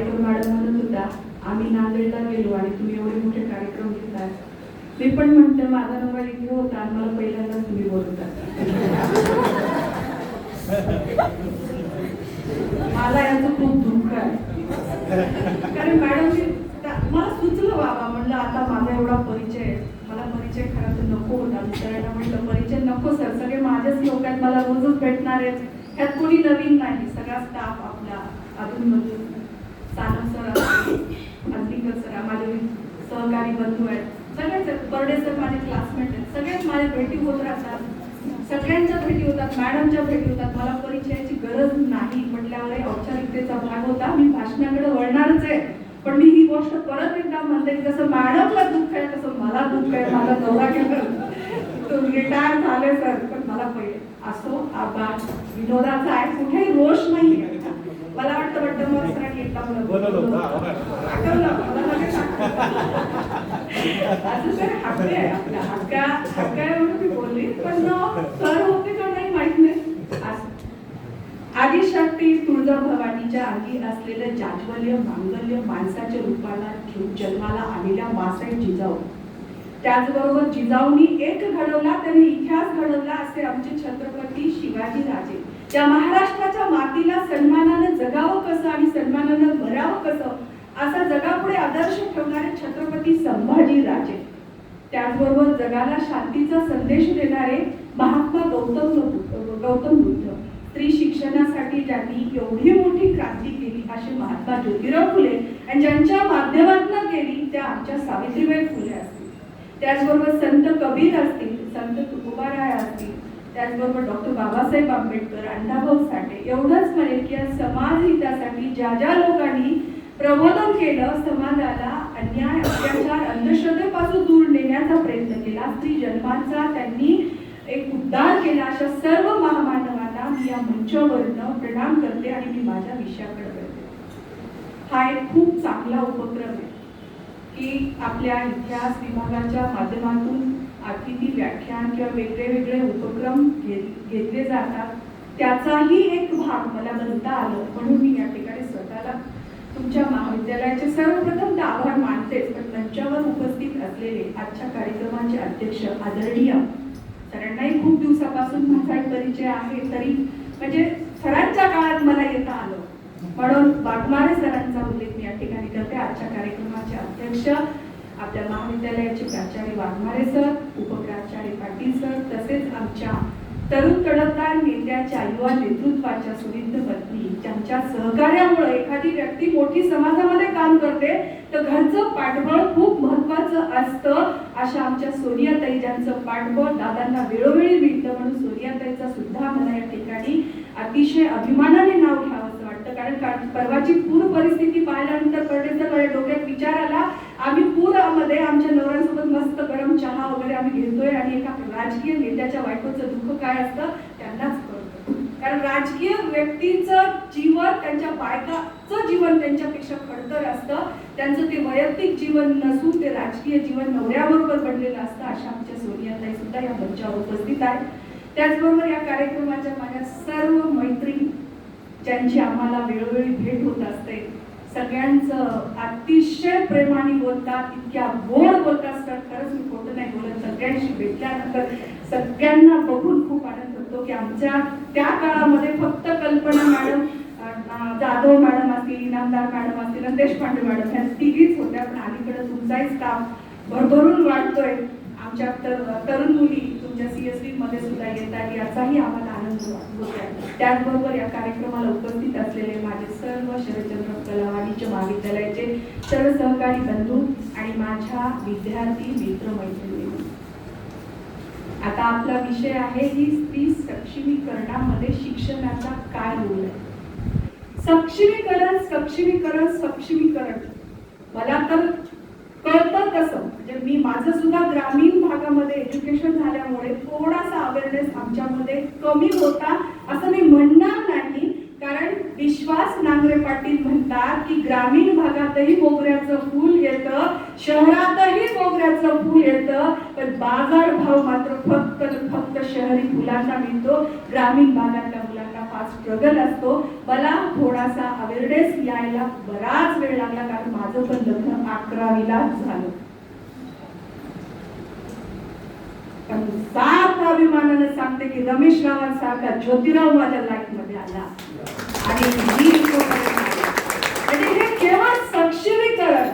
Wadekar madam म्हणत होता आम्ही नांदेडला गेलो आणि तुम्ही एवढे मोठे कार्यक्रम घेताय. मी पण म्हणते माझा नंबर इथे होता आणि मला पहिल्यांदाच तुम्ही बोलवता. मला याचं खूप दुःख आहे. कारण मॅडमनी मला सुचलं बाबा, म्हणलं आता माझा एवढा परिचय, मला परिचय खरा तर नको होता. मित्रांना म्हटलं परिचय नको सर, सगळे माझेच लोक आहेत, मला रोजच भेटणार आहेत, ह्यात कोणी नवीन नाही. सगळा स्टाफ आपला अधूनमधून सानप सर, अजलिकर सर, माझे सहकारी बंधू आहेत, सगळेच बर्डे सर माझे क्लासमेट आहेत, सगळेच माझ्या भेटी होत राहतात, सगळ्यांच्या भेटी होतात, मॅडमच्या भेटी होतात. मला परिचयाची गरज नाही म्हटल्यावर औपचारिकतेचा भाग होता. मी भाषणाकडे वळणारच आहे, पण मी ही गोष्ट परत एकदा म्हणते की जसं मॅडमला दुःख आहे तसं मला दुःख आहे. माझा दौरा केला तो रिटायर झाले सर, पण मला पहिले असो आभार विनोदाचा आहे, कुठेही रोष नाही. मला वाटतं मग सरांनी एकदा असं सर हक्क आहे, आपल्या हक्का एवढं मी बोलली, पण सर होते का नाही माहित नाही. आदिशक्ती तुळजाभवानीच्या अंगी असलेलं जाज्वल्य मांगल्य माणसाच्या रूपाला घेऊन जन्माला आलेल्या मासाई जिजाऊ, त्याचबरोबर जिजाऊनी एक घडवला, त्यांनी इतिहास घडवला असे आमचे छत्रपती शिवाजी राजे. या महाराष्ट्राच्या मातीला सन्मानानं जगावं कसं आणि सन्मानानं भरावं कसं असा जगापुढे आदर्श ठेवणारे छत्रपती संभाजी राजे. त्याचबरोबर जगाला शांतीचा संदेश देणारे महात्मा गौतम बुद्ध. स्त्री शिक्षणासाठी ज्यांनी एवढी मोठी क्रांती केली असे महात्मा ज्योतिराव फुले, आणि ज्यांच्या माध्यमातून केली त्या आमच्या सावित्रीबाई फुले असतील. त्याचबरोबर संत कबीर असतील, संत तुकोबाराय असतील, त्याचबरोबर डॉक्टर बाबासाहेब आंबेडकर, अण्णाभाऊ साठे. एवढंच म्हणेल की समाज हितासाठी ज्या ज्या लोकांनी प्रबोधन केलं, समाजाला अन्याय अत्याचार अंधश्रद्धेपासून दूर नेण्याचा प्रयत्न केला, स्त्री जन्माचा त्यांनी एक उद्धार केला, अशा सर्व महामानवांना मी या मंचावरनं प्रणाम करते आणि मी माझ्या विषयाकडे करते. हा एक खूप चांगला उपक्रम आहे की आपल्या इतिहास विभागाच्या माध्यमातून अतिथी व्याख्यान किंवा वेगळे उपक्रम घेतले जातात. त्याचाही एक भाग मला बनता आलं, म्हणून मी या ठिकाणी स्वतःला तुमच्या महाविद्यालयाचे सर्वप्रथम आभार मानतेच, पण मंचावर उपस्थित असलेले आजच्या कार्यक्रमाचे अध्यक्ष आदरणीय सरांनाही खूप दिवसापासून माझा परिचय आहे, तरी म्हणजे सरांच्या काळात मला येता आलं, म्हणून वाघमारे सरांचा उल्लेख मी या ठिकाणी करते. आजच्या कार्यक्रमाचे अध्यक्ष आपल्या महाविद्यालयाचे प्राचार्य वाघमारे सर, उपप्राचार्य पाटील सर, तसेच आमच्या तरुण तडफदार नेत्याच्या युवा नेतृत्वाच्या सुविध पत्नी, ज्यांच्या सहकार्यामुळे एखादी व्यक्ती मोठी समाजामध्ये काम करते तर घरचं पाठबळ खूप महत्वाचं असतं. अशा आमच्या सोनियाताई, ज्यांचं पाठबळ दादांना वेळोवेळी मिळतं, म्हणून सोनियाताईचा सुद्धा मला या ठिकाणी अतिशय अभिमानाने नाव घ्यावंसं वाटतं. कारण परवाची पूर परिस्थिती पाहिल्यानंतर परदेशात माझ्या डोक्यात विचार आला, आम्ही पूरामध्ये आमच्या नवऱ्यांसोबत मस्त गरम चहा वगैरे आम्ही घेतोय आणि एका राजकीय नेत्याच्या बायकोचं दुःख काय असतं त्यांनाच कळतं. कारण राजकीय व्यक्तीचं जीवन, त्यांच्या बायकाचं जीवन त्यांच्यापेक्षा खडतर असतं, त्यांचं ते वैयक्तिक जीवन नसून ते राजकीय जीवन नवऱ्याबरोबर बनलेलं असतं. अशा आमच्या सोनियाताई सुद्धा या मंचावर उपस्थित आहेत. त्याचबरोबर या कार्यक्रमाच्या माझ्या सर्व मैत्रिणी, ज्यांची आम्हाला वेळोवेळी भेट होत असते, सगळ्यांचं अतिशय प्रेमाने बोलतात, इतक्या गोड बोलतात सर, खरंच मी खोटं नाही बोलत. सगळ्यांशी भेटल्यानंतर सगळ्यांना बघून खूप आनंद होतो की आमच्या त्या काळामध्ये फक्त कल्पना मॅडम, जाधव मॅडम असतील, इनामदार मॅडम असतील, देशपांडे मॅडम, ह्या तिघीच होत्या, पण अलीकडे तुमचाही स्टाफ भरभरून वाढतोय. आमच्या तरुण मुली तुमच्या CSV मध्ये सुद्धा येतात, याचाही आम्हाला आनंद होत आहे. त्याचबरोबर या कार्यक्रमाला उपस्थित असलेले माझे सर्व शरदचंद्र कलावाणीच्या महाविद्यालयाचे सर्व सहकारी बंधू आणि माझ्या विद्यार्थी मित्रमैत्रिणी. आता आपला विषय आहे की स्त्री सक्षमीकरणामध्ये शिक्षणाचा काय रोल आहे. सक्षमीकरण मला तर कळतं कसं, म्हणजे मी माझं सुद्धा ग्रामीण भागामध्ये एज्युकेशन झाल्यामुळे थोडासा अवेअरनेस आमच्यामध्ये कमी होता असं मी म्हणणार नाही, कारण विश्वास नांगरे पाटील म्हणतात की ग्रामीण भागातही मोगऱ्याचं फूल येतं, शहरातही मोगऱ्याचं फूल येतं, पण बाजार भाव मात्र फक्त शहरी फुलांना मिळतो, ग्रामीण भागातल्या मुलांना फार स्ट्रगल असतो. मला थोडासा अवेअरनेस यायला बराच वेळ लागला, कारण माझं पण लग्न 11वीलाच झालं. पण सार्थ अभिमानाने सांगते की रमेश रावांसारखा ज्योतिराव माझ्या लाईफ मध्ये आला आणि हे केवळ सक्षमीकरण,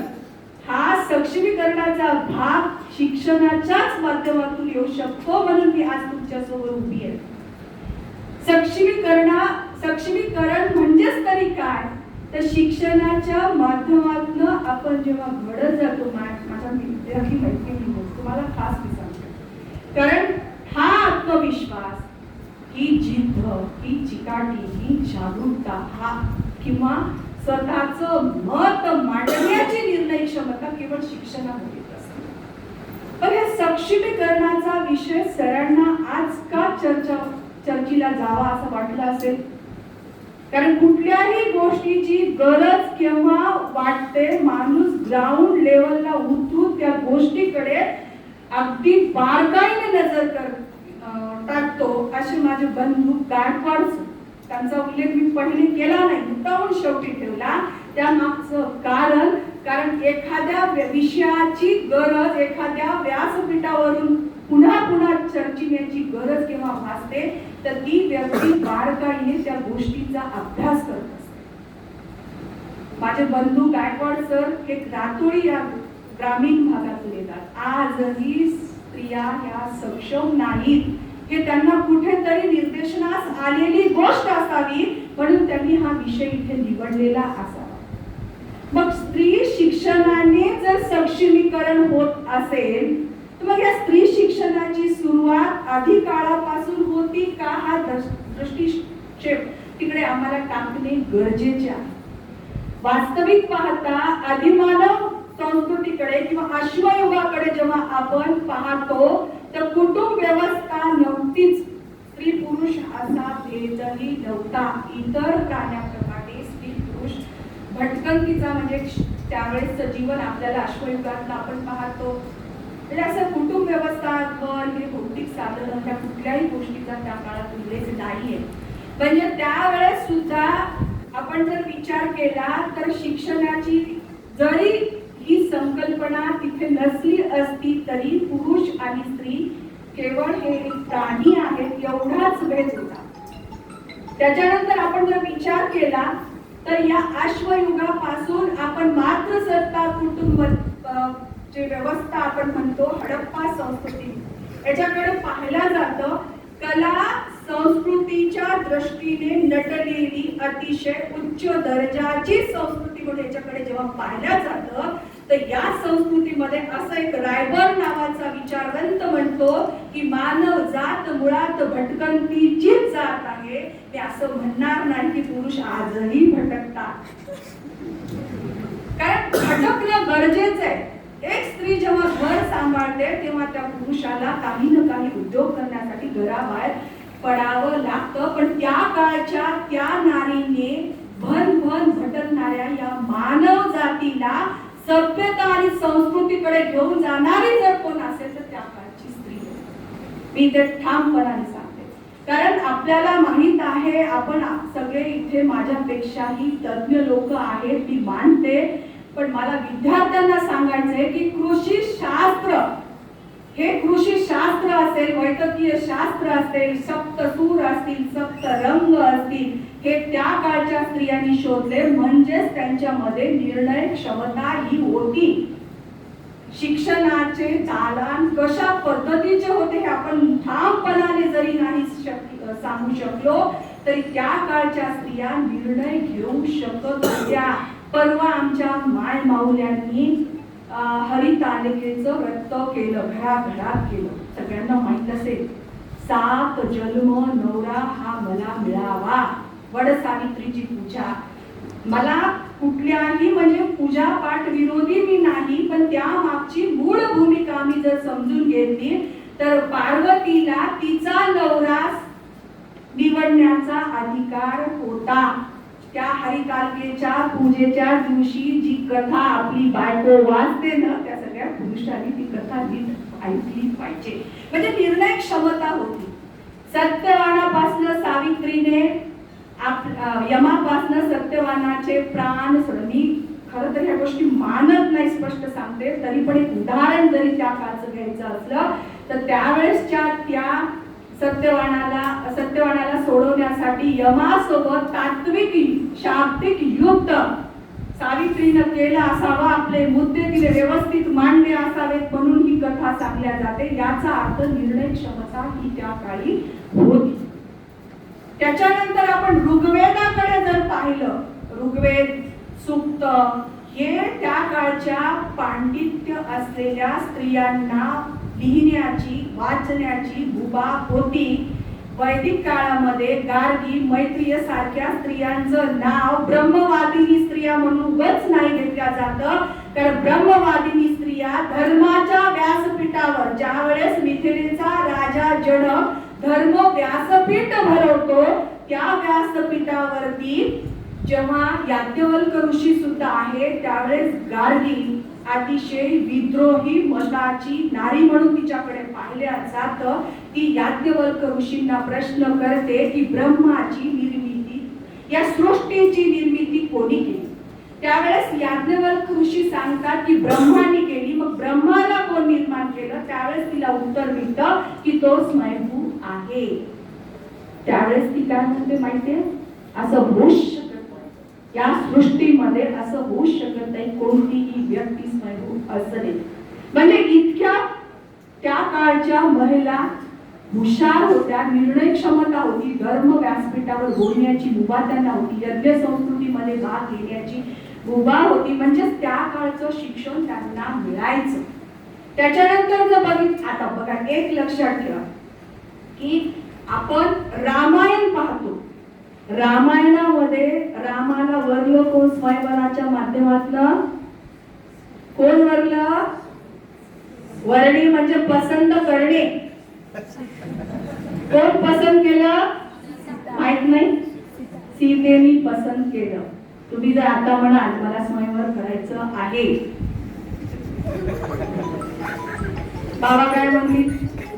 हा सक्षमीकरणाचा भाग शिक्षणाच्याच माध्यमातून येऊ शकतो, म्हणून मी आज तुमच्या समोर उभी आहे. सक्षमीकरण म्हणजेच तरी काय, तर शिक्षणाच्या माध्यमातून आपण जेव्हा घडत जातो, माझ्या विद्यार्थी मैत्रिणी तुम्हाला खास मी सांगते, कारण हा आत्मविश्वास, ही जिद्द, ही चिकाटी, ही जागरूकता, हा किंवा स्वतःचं मत मांडण्याची निर्णय क्षमता केवळ शिक्षणामध्ये असते. पण या सक्षमीकरणाचा विषय सरांना आज का चर्चेला जावा असं वाटलं असेल, कारण कुठल्याही गोष्टीची गरज केव्हा वाटते, माणूस ग्राउंड लेवलला उतरून त्या गोष्टीकडे अगदी बारकाईने नजर टाकतो. असे माझे बंधू गायकवाड, त्यांचा उल्लेख मी पहिले केला नाही, मुद्दामून शेवटी ठेवला. त्या मागचं कारण एखाद्या विषयाची गरज एखाद्या व्यासपीठावरून पुन्हा पुन्हा चर्चिण्याची गरज केव्हा भासते, तर ती व्यक्ती बारकाईने त्या गोष्टीचा अभ्यास करत असते. माझे बंधू गायकवाड सर हे रातोळी या ग्रामीण भागातून येतात. आजही स्त्रिया ह्या सक्षम नाहीत, हे त्यांना कुठेतरी निर्देशनास आलेली गोष्ट असावी, म्हणून त्यांनी हा विषय इथे निवडलेला असावा. मग स्त्री शिक्षणाने जर सक्षमीकरण होत असेल, तर मग या स्त्री शिक्षणाची सुरुवात आधी काळापासून होती का, हा दृष्टिक्षेप तिकडे आम्हाला टाकणे गरजेचे आहे. वास्तविक पाहता आदिमानव संस्कृतीकडे किंवा अश्मयुगाकडे जेव्हा आपण पाहतो, तर कुटुंब व्यवस्था नव्हतीच. स्त्री पुरुष असा भेदही नव्हता. इतर प्राण्याप्रमाणे स्त्री पुरुष भटकंतीचा म्हणजे त्यावेळेस जीवन आपल्याला अश्मयुगात आपण पाहतो. म्हणजे असं कुटुंब व्यवस्था, घर, हे भौतिक साधन, त्या कुठल्याही गोष्टीचा त्या काळात उल्लेख नाहीये. म्हणजे त्यावेळेस सुद्धा आपण जर विचार केला तर शिक्षणाची जरी ही संकल्पना तिथे नसली असती, तरी पुरुष आणि स्त्री केवळ हे प्राणी आहेत एवढाच भेद होता. त्याच्यानंतर आपण जर विचार केला तर या अश्मयुगापासून आपण मातृसत्ता कुटुंब जे व्यवस्था आपण म्हणतो हडप्पा संस्कृती, याच्याकडे पाहिलं जातं. कला संस्कृतीच्या दृष्टीने नटलेली अतिशय उच्च दर्जाची संस्कृती म्हणून याच्याकडे जेव्हा पाहिलं जातं, तर या संस्कृतीमध्ये असं एक रायबर नावाचा विचारवंत म्हणतो की मानव जात मुळात भटकंतीचीच जात आहे. मी असं म्हणणार नाही की पुरुष आजही भटकतात, कारण भटकणं गरजेचं आहे. एक स्त्री जेव्हा घर सांभाळते तेव्हा त्या पुरुषाला काही ना काही उद्योग करण्यासाठी घराबाहेर पडावं लागतं. पण त्या काळच्या त्या नारीने भन भटकणाऱ्या या मानव जातीला सभ्यता आणि संस्कृतीकडे घेऊन जाणारी जर कोण असेल तर त्या काळची स्त्री. मी ते ठामपणाने सांगते, कारण आपल्याला माहित आहे, आपण सगळे इथे माझ्यापेक्षाही तज्ञ लोक आहेत, मी मानते. पण मला विद्यार्थ्यांना सांगायचंय की कृषी शास्त्र, हे कृषी शास्त्र असेल, वैद्यकीय शास्त्र असेल, सप्तसूर असतील, सप्त रंग असतील, हे त्या काळच्या स्त्रियांनी शोधले. म्हणजेच त्यांच्यामध्ये निर्णय क्षमता ही होती. शिक्षणाचे दालन कशा पद्धतीचे होते हे आपण ठामपणाने जरी नाही सांगू शकलो, तरी त्या काळच्या स्त्रिया निर्णय घेऊ शकत होत्या. परवा आमच्या माय माऊल्यांनी हरितालिकेचं व्रत केलं, घराघरात केलं. सगळ्यांना माहित असेल, 7 जन्म नवरा हा मला मिळावा, वड सावित्रीची पूजा. मला कुठल्याही म्हणजे पूजा पाठ विरोधी मी नाही, पण त्या मागची मूळ भूमिका मी जर समजून घेतली तर पार्वतीला तिचा नवरा निवडण्याचा अधिकार होता. त्या हरिकालिकेच्या पूजेच्या दिवशी जी कथा आपली बायको वाचते ना, त्या सगळ्या पुरुषांनी ती कथा नीट ऐकली पाहिजे. म्हणजे निर्णय क्षमता होती. सत्यवानापासून सावित्रीने यमापासून सत्यवानाचे प्राण सोडली. खरं तर ह्या गोष्टी मानत नाही, स्पष्ट सांगते. तरी पण एक उदाहरण जरी त्या काळचं घ्यायचं असलं तर त्यावेळेसच्या त्या सत्यवानाला सोडवण्यासाठी यमासोबत तात्विक शाब्दिक युद्ध सावित्रीनं केलं असावं. आपले मुद्दे तिने व्यवस्थित मांडले असावेत म्हणून ही कथा सांगल्या जाते. याचा अर्थ निर्णय क्षमता ही त्या काळी होती. त्याच्यानंतर आपण ऋग्वेदाकडे जर पाहिलं, ऋग्वेद सूक्त हे त्या काळच्या पांडित्य असलेल्या स्त्रियांना लिहिण्याची वाचण्याची मुभा होती. वैदिक काळामध्ये गार्गी मैत्रीय सारख्या स्त्रियांचं नाव ब्रह्मवादिनी स्त्रिया म्हणून उगाच नाही घेतल्या जातं. कारण ब्रह्मवादिनी स्त्रिया धर्माच्या व्यासपीठावर, ज्या वेळेस मिथिलेचा राजा जनक धर्म व्यासपीठ भरवतो, त्या व्यासपीठावरती जेव्हा याज्ञवल्क ऋषी सुद्धा आहे, त्यावेळेस गार्गी अतिशय विद्रोही मताची नारी म्हणून तिच्याकडे पाहिल्या जातं. ती याज्ञवल्क ऋषींना प्रश्न करते की ब्रह्माची निर्मिती, या सृष्टीची निर्मिती कोणी केली? त्यावेळेस याज्ञवल्क ऋषी सांगतात की ब्रह्माने केली. मग ब्रह्माला कोण निर्माण केलं? त्यावेळेस तिला उत्तर मिळतं की तो स्वयंभू आहे. त्यावेळेस ती काय म्हणते माहितीये? असं होऊच शकत नाही, या सृष्टीमध्ये असं होऊच शकत नाही, कोणतीही व्यक्ती स्वयंभू असं नाही. म्हणजे इतक्या त्या काळच्या महिला हुशार होत्या, निर्णय क्षमता होती, धर्म व्यासपीठावर बोलण्याची मुभा त्यांना होती, यज्ञ संस्कृतीमध्ये भाग घेण्याची मुभा होती. म्हणजे त्या काळचं शिक्षण त्यांना मिळायचं. त्याच्यानंतर जर बघितलं, आता बघा एक लक्षात ठेवा की आपण रामायण पाहतो. रामायणामध्ये रामाला वरलं कोण? स्वयंवराच्या माध्यमातून. कोण वरलं? वरणे म्हणजे पसंत करणे. कोण पसंत केलं? माहित नाही. सीतेने पसंत केलं. तुम्ही जर आता म्हणाल मला स्वयंवर करायचं आहे, बाबा काय म्हणतील?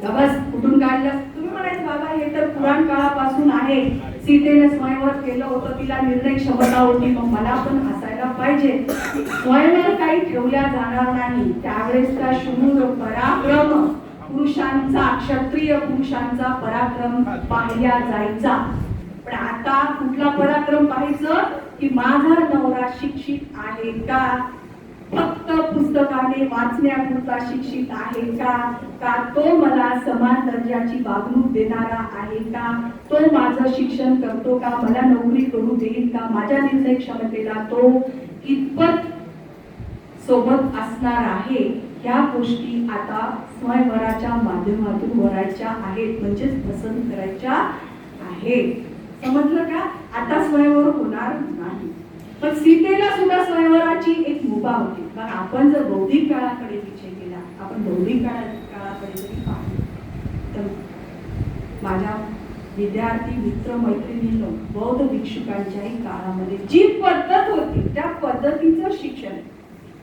बस कुठून काढलं? तुम्ही म्हणायचं बाबा हे तर पुराण काळापासून आहे, सीतेने स्वयंवर केलं होतं, तिला निर्णय क्षमता होती, मग मला पण असायला पाहिजे. स्वयंवर काही ठेवल्या जाणार नाही. त्यावेळेसचा शूर पराक्रम पुरुषांचा, क्षत्रिय पुरुषांचा पराक्रम पाहिला जायचा. पण आता कुठला पराक्रम पाहायचं की माझा नवरा शिक्षित आहे का, फक्त पुस्तकाने वाचण्यापुरता शिक्षित आहे का, का तो मला समान दर्जाची वागणूक देणारा आहे का, तो माझं शिक्षण करतो का, मला नोकरी करू देईल का, माझ्या निर्णय क्षमतेला तो कितपत सोबत असणार आहे. ह्या गोष्टी आता स्वयंवराच्या माध्यमातून वरायच्या आहेत, म्हणजेच पसंत करायच्या आहेत. समजलं का? आता स्वयंवर होणार नाही. पण सीतेला सुद्धा स्वयंवराची एक मुभा होती. पण आपण जर बौद्धिक काळाकडे विचार केला, आपण बौद्धिक काळाकडे जरी पाहिलं तर माझ्या विद्यार्थी मित्र मैत्रिणींनो, बौद्ध भिक्षुकांच्याही काळामध्ये जी पद्धत होती त्या पद्धतीचं शिक्षण,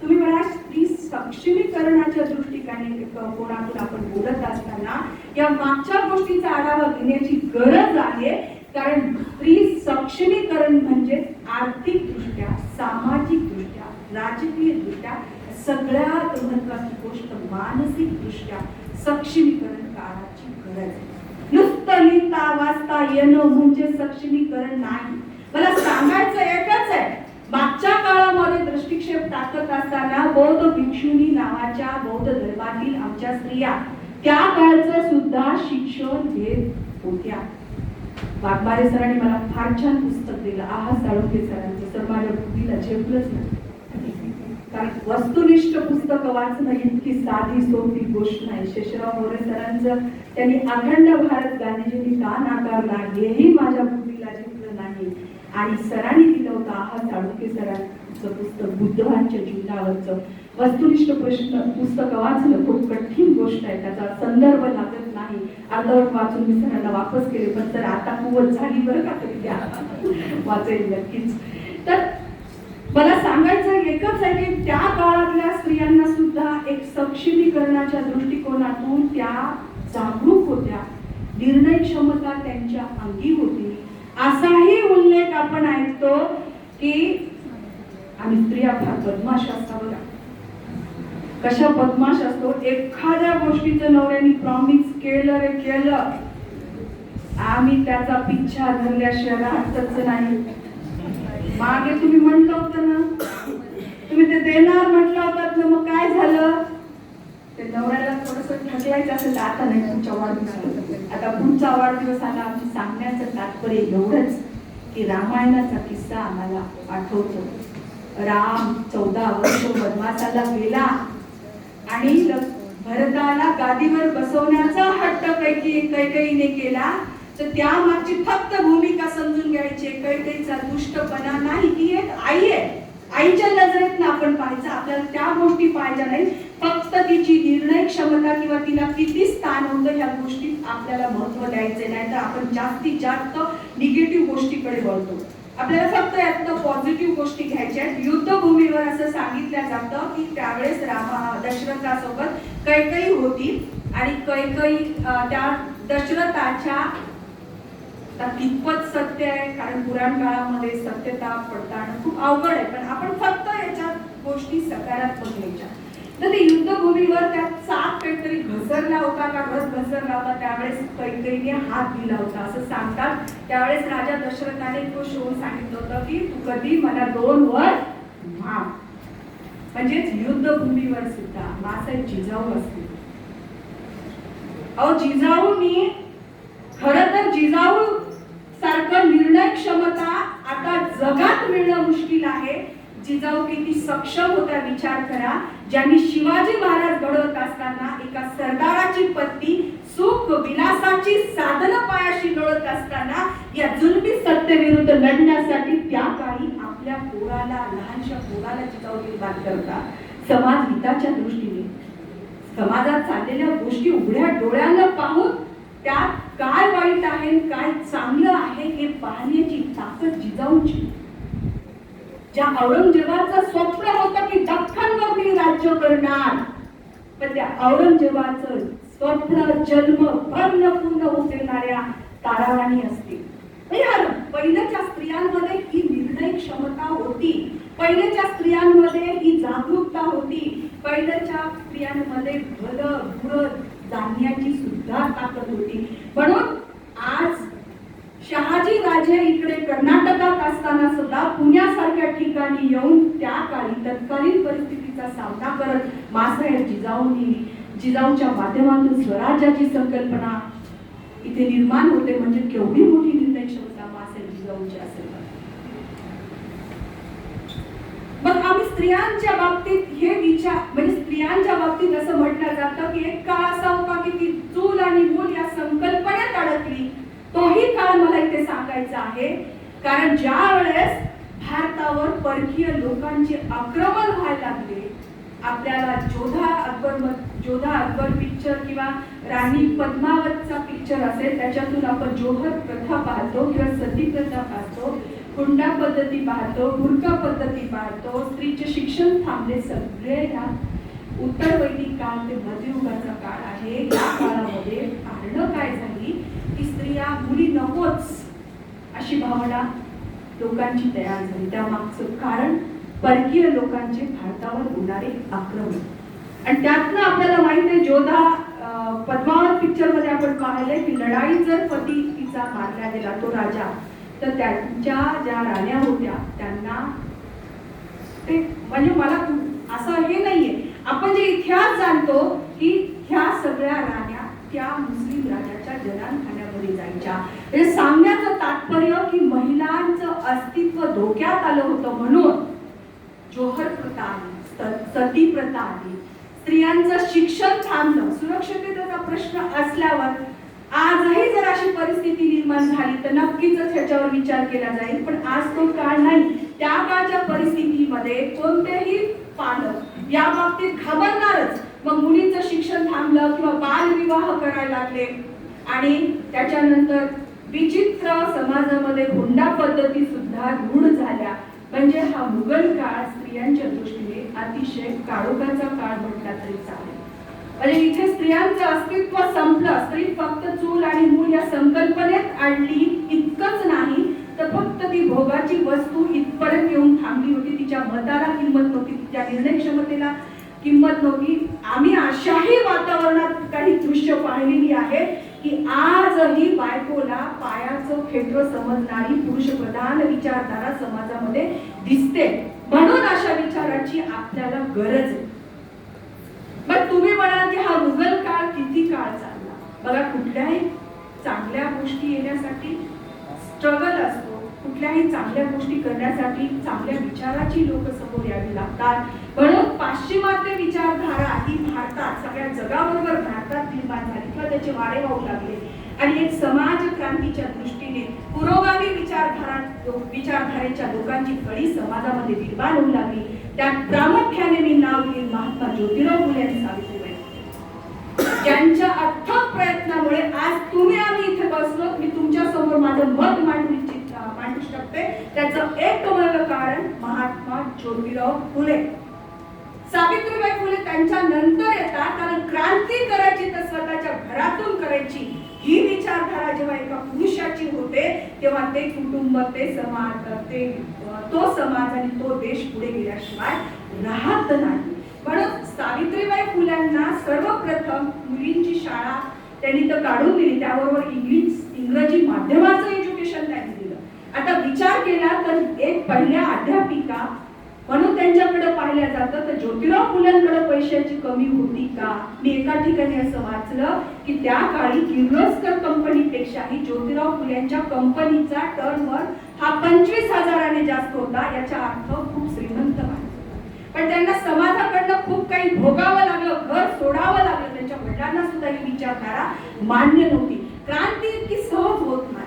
तुम्ही म्हणा स्त्री सक्षमीकरणाच्या दृष्टीने कोणातून आपण बोलत असताना या मागच्या गोष्टीचा आढावा घेण्याची गरज आहे. कारण स्त्री सक्षमीकरण म्हणजे आर्थिक दृष्ट्या, सामाजिक दृष्ट्या, राजकीय दृष्ट्या सगळ्यात महत्वाची गोष्ट मानसिक दृष्ट्या सक्षमीकरण काळाची गरज आहे. नुसतं लिहिता वाचता येणं म्हणजे सक्षमीकरण नाही. मला सांगायचं एकच आहे, मागच्या काळामध्ये दृष्टिक्षेप टाकत असताना बौद्ध भिक्षुणी नावाच्या बौद्ध धर्मातील आमच्या स्त्रिया त्या काळचं सुद्धा शिक्षण घेत होत्या. वाघमारे सरांनी मला फार छान पुस्तक दिलं, आहा साळुंखे सरांचं. सर माझ्या बुद्धीला झेपलंच नाही, कारण वस्तुनिष्ठ पुस्तक वाचणं इतकी साधी सोपी गोष्ट नाही. शेषराव मोरे सरांचं त्यांनी अखंड भारत गांधीजींनी का नाकारला हेही माझ्या बुद्धीला झेपलं नाही. आणि सरांनी दिलं होतं आहा साळुंखे सरांचं पुस्तक बुद्धवांच्या जीवनावरचं वस्तुनिष्ठ प्रश्न पुस्तक वाचणं खूप कठीण गोष्ट आहे. त्याचा संदर्भ लागत नाही. नाही. अर्धवट वाचून मी सरांना वापस केले, पण तर आता कुवत झाली बरं का तरी द्या वाचेल नक्कीच. तर मला सांगायचं एकच आहे की त्या काळातल्या स्त्रियांना सुद्धा एक सक्षमीकरणाच्या दृष्टिकोनातून त्या जागरूक होत्या, निर्णय क्षमता त्यांच्या अंगी होती. असाही उल्लेख आपण ऐकतो की आम्ही स्त्रिया फार बदमाश असतात बघा. कशा बदमाश असतो, एखाद्या गोष्टीचं नवऱ्याने प्रॉमिस केलं रे केलं, आम्ही त्याचा पिच्छा धरल्याशिवाय राहतच नाही. मागे तुम्ही म्हटलं होतं ना, तुम्ही ते देणार म्हटलं होतं ना, मग काय झालं? ते नवऱ्याला थोडस ठकलायचं असेल तर आता नाही, पुढच्या वाढदिवसाला, आता पुढचा वाढदिवस आला. आम्ही सांगण्याचं तात्पर्य एवढंच की रामायणाचा किस्सा आम्हाला आठवतो. राम 14 वर्ष वनवासाला गेला आणि भरताला गादीवर बसवण्याचा हट्ट कैकेयीने केला. तर त्या मागची फक्त भूमिका समजून घ्यायची. कैकेयीचा दुष्टपणा नाही, ती एक आई आहे. आईच्या नजरेत आपण पाहायचं, आपल्याला त्या गोष्टी पाहिजे नाही, फक्त तिची निर्णय क्षमता किंवा तिला किती स्थान होतं ह्या गोष्टीत आपल्याला महत्व द्यायचे नाही. तर आपण जास्तीत जास्त निगेटिव्ह गोष्टीकडे वळतो. आपल्याला फक्त यातनं पॉझिटिव्ह गोष्टी घ्यायच्या आहेत. युद्धभूमीवर असं सांगितलं जातं की त्यावेळेस दशरथासोबत कैकेयी होती आणि कैकेयी त्या दशरथाच्या कितपत सत्य आहे, कारण पुराण काळामध्ये सत्यता पडताळणं खूप अवघड आहे, पण आपण फक्त याच्या गोष्टी सकारात्मक घ्यायच्या. तर ते युद्धभूमीवर त्या साप काहीतरी घसरला होता का रथ घसरला होता, त्यावेळेस कैकेयीने हात दिला होता असं सांगतात. त्यावेळेस राजा दशरथाने खुश होऊन सांगितलं होतं की तू कधी मला 2 वर माग. म्हणजेच युद्धभूमीवर सुद्धा मासाहेब जिजाऊ असतील. अहो जिजाऊनी खरं तर जिजाऊ सारखं निर्णय क्षमता आता जगात मिळणं मुश्किल आहे. जिजाऊ किती सक्षम होत्या विचार करा. ज्यांनी शिवाजी महाराज घडवत असताना एका सरदाराची पत्नी सुख विलासाची साधनं पायाशी घडवत असताना या जुलमी सत्तेविरुद्ध लढण्यासाठी त्या काळी आपल्या पोराला, लहानशा पोराला जिजाऊ निर्माण करता समाज हिताच्या दृष्टीने समाजात चाललेल्या गोष्टी उघड्या डोळ्यानं पाहून त्यात काय वाईट आहे काय चांगलं आहे हे पाहण्याची ताकद जिजाऊची. ज्या औरंगजेबाचं स्वप्न होतं की दख्खनवर मी राज्य करणार, पण त्या औरंगजेबाचं स्वप्न जन्म भरण पूर्ण होत येणाऱ्या ताराराणी असतील. पहिल्याच्या स्त्रियांमध्ये ही निर्णय क्षमता होती, पहिल्याच्या स्त्रियांमध्ये ही जागरूकता होती, पहिल्याच्या स्त्रियांमध्ये भलं बुरं जाणण्याची सुद्धा ताकद होती. म्हणून आज शहाजी राजे इकडे कर्नाटकात असताना सुद्धा पुण्यासारख्या ठिकाणी येऊन त्या काळी तत्कालीन परिस्थितीचा सामना करत मासाहेब जिजाऊच्या माध्यमातून स्वराज्याची संकल्पना इथे निर्माण होते. म्हणजे केवढी मोठी निर्णय क्षमता मासाहेब जिजाऊची असेल. मग आम्ही स्त्रियांच्या बाबतीत हे विचार, म्हणजे स्त्रियांच्या बाबतीत असं म्हटलं जातं की एक काळ असा होता की ती चूल आणि मूल या संकल्पनेत अडकली. तोही काळ मला इथे सांगायचा आहे, कारण ज्या वेळेस भारतावर परकीय लोकांचे आक्रमण व्हायला लागले, आपल्याला जोधा अकबर पिक्चर किंवा राणी पद्मावतचा पिक्चर असेल, त्याच्यातून आपण जोहर प्रथा पाहतो किंवा सती प्रथा पाहतो, हुंडा पद्धती पाहतो, बुरका पद्धती पाहतो, स्त्रीचे शिक्षण थांबले. सगळे ह्या उत्तर वैदिक काळ ते मध्ययुगाचा काळ आहे. या काळामध्ये कारणं काय झाली की स्त्रिया मुली नकोच अशी भावना लोकांची तयार झाली. त्यामागचं कारण परकीय लोकांचे भारतावर होणारे आक्रमण. आणि त्यातनं आपल्याला माहित आहे जोधा पद्मावत पिक्चर मध्ये आपण पाहिलंय की लढाई जर पती तिचा मारला गेला तो राजा, तर त्यांच्या ज्या राण्या होत्या त्यांना ते, म्हणजे मला असं हे नाहीये, आपण जे इतिहास जाणतो की ह्या सगळ्या राण्या त्या मुस्लिम राजाच्या जनानखान्यामध्ये जायच्या. म्हणजे सांगण्याचं तात्पर्य की महिलांचं अस्तित्व धोक्यात आलं होतं म्हणून जोहर प्रथा आली, सती प्रथा आली, स्त्रियांचं शिक्षण थांबलं. सुरक्षिततेचा प्रश्न असल्यावर आजही जर अशी परिस्थिती निर्माण झाली तर नक्कीच ह्याच्यावर विचार केला जाईल, पण आज तो काळ नाही. त्या काळच्या परिस्थितीमध्ये कोणतेही पालक या बाबतीत घाबरणारच. मग मुलींचं शिक्षण थांबलं किंवा बालविवाह करायला लागले आणि त्याच्यानंतर विचित्र समाजामध्ये हुंडा पद्धती सुद्धा रूढ झाल्या. म्हणजे हा मुघल काळ स्त्रियांच्या दृष्टीने अतिशय काळोखाचा काळ म्हटला तरी चालेल. म्हणजे इथे स्त्रियांचं अस्तित्व संपलं. स्त्री फक्त चूल आणि मूल या संकल्पनेत आणली इतकंच नाही तर फक्त ती भोगाची वस्तू इथपर्यंत येऊन थांबली होती. तिच्या मताला किंमत नव्हती, तिच्या निर्णय क्षमतेला किंमत नव्हती. आम्ही अशाही वातावरणात काही दृश्य पाहिलेली आहे की आजही बायकोला पायाचं खेटर समजणारी पुरुषप्रधान विचारधारा समाजामध्ये दिसते. म्हणून अशा विचाराची आपल्याला गरज आहे. मग तुम्ही म्हणाल की हा मुघल काळ किती काळ चालला. बघा, कुठल्याही चांगल्या गोष्टी येण्यासाठी स्ट्रगल असतो. कुठल्याही चांगल्या गोष्टी करण्यासाठी चांगल्या विचाराची लोक समोर यावी लागतात. म्हणून पाश्चिमात्य विचारधारा ही भारतात, सगळ्या जगाबरोबर भारतात निर्माण झाली किंवा त्याचे वारे वाहू लागले आणि एक समाज क्रांतीच्या दृष्टीने पुरोगामी विचारधारेच्या लोकांची फळी समाजामध्ये निर्माण होऊ लागली. त्यात प्रामुख्याने मी नाव घेईन महात्मा ज्योतिराव फुले आणि सावित्रीबाई, ज्यांच्या अथक प्रयत्नामुळे आज तुम्ही आम्ही इथे बसलो. मी तुमच्या समोर माझं मत मांडू शकते. त्याचं एकमेव कारण महात्मा ज्योतिराव फुले. सावित्रीबाई फुले त्यांच्या नंतर येतात, कारण क्रांती करायची तर स्वतःच्या घरातून करायची ही विचारधारा जेव्हा एका पुरुषाची होते तेव्हा ते कुटुंब, ते समाज, तो समाज आणि तो देश पुढे गेल्याशिवाय राहत नाही. म्हणून सावित्रीबाई फुल्यांना सर्वप्रथम मुलींची शाळा त्यांनी तर काढून दिली, त्याबरोबर इंग्रजी माध्यमाचं एज्युकेशन त्यांनी दिलं. आता विचार केला तर एक पहिल्या अध्यापिका म्हणून त्यांच्याकडे पाहिलं जातं तर ज्योतिराव फुल्यांकडे पैशाची कमी होती का. मी एका ठिकाणी असं वाचलं की त्या काळी किर्लोस्कर कंपनीपेक्षाही ज्योतिराव फुल्यांच्या कंपनीचा टर्नओव्हर हा 25,000 जास्त होता. याचा अर्थ खूप श्रीमंत माणूस. पण त्यांना समाजाकडनं खूप काही भोगावं लागलं, घर सोडावं लागलं. त्यांच्या वडिलांना सुद्धा ही विचारधारा मान्य नव्हती. क्रांती इतकी सहज होत नाही.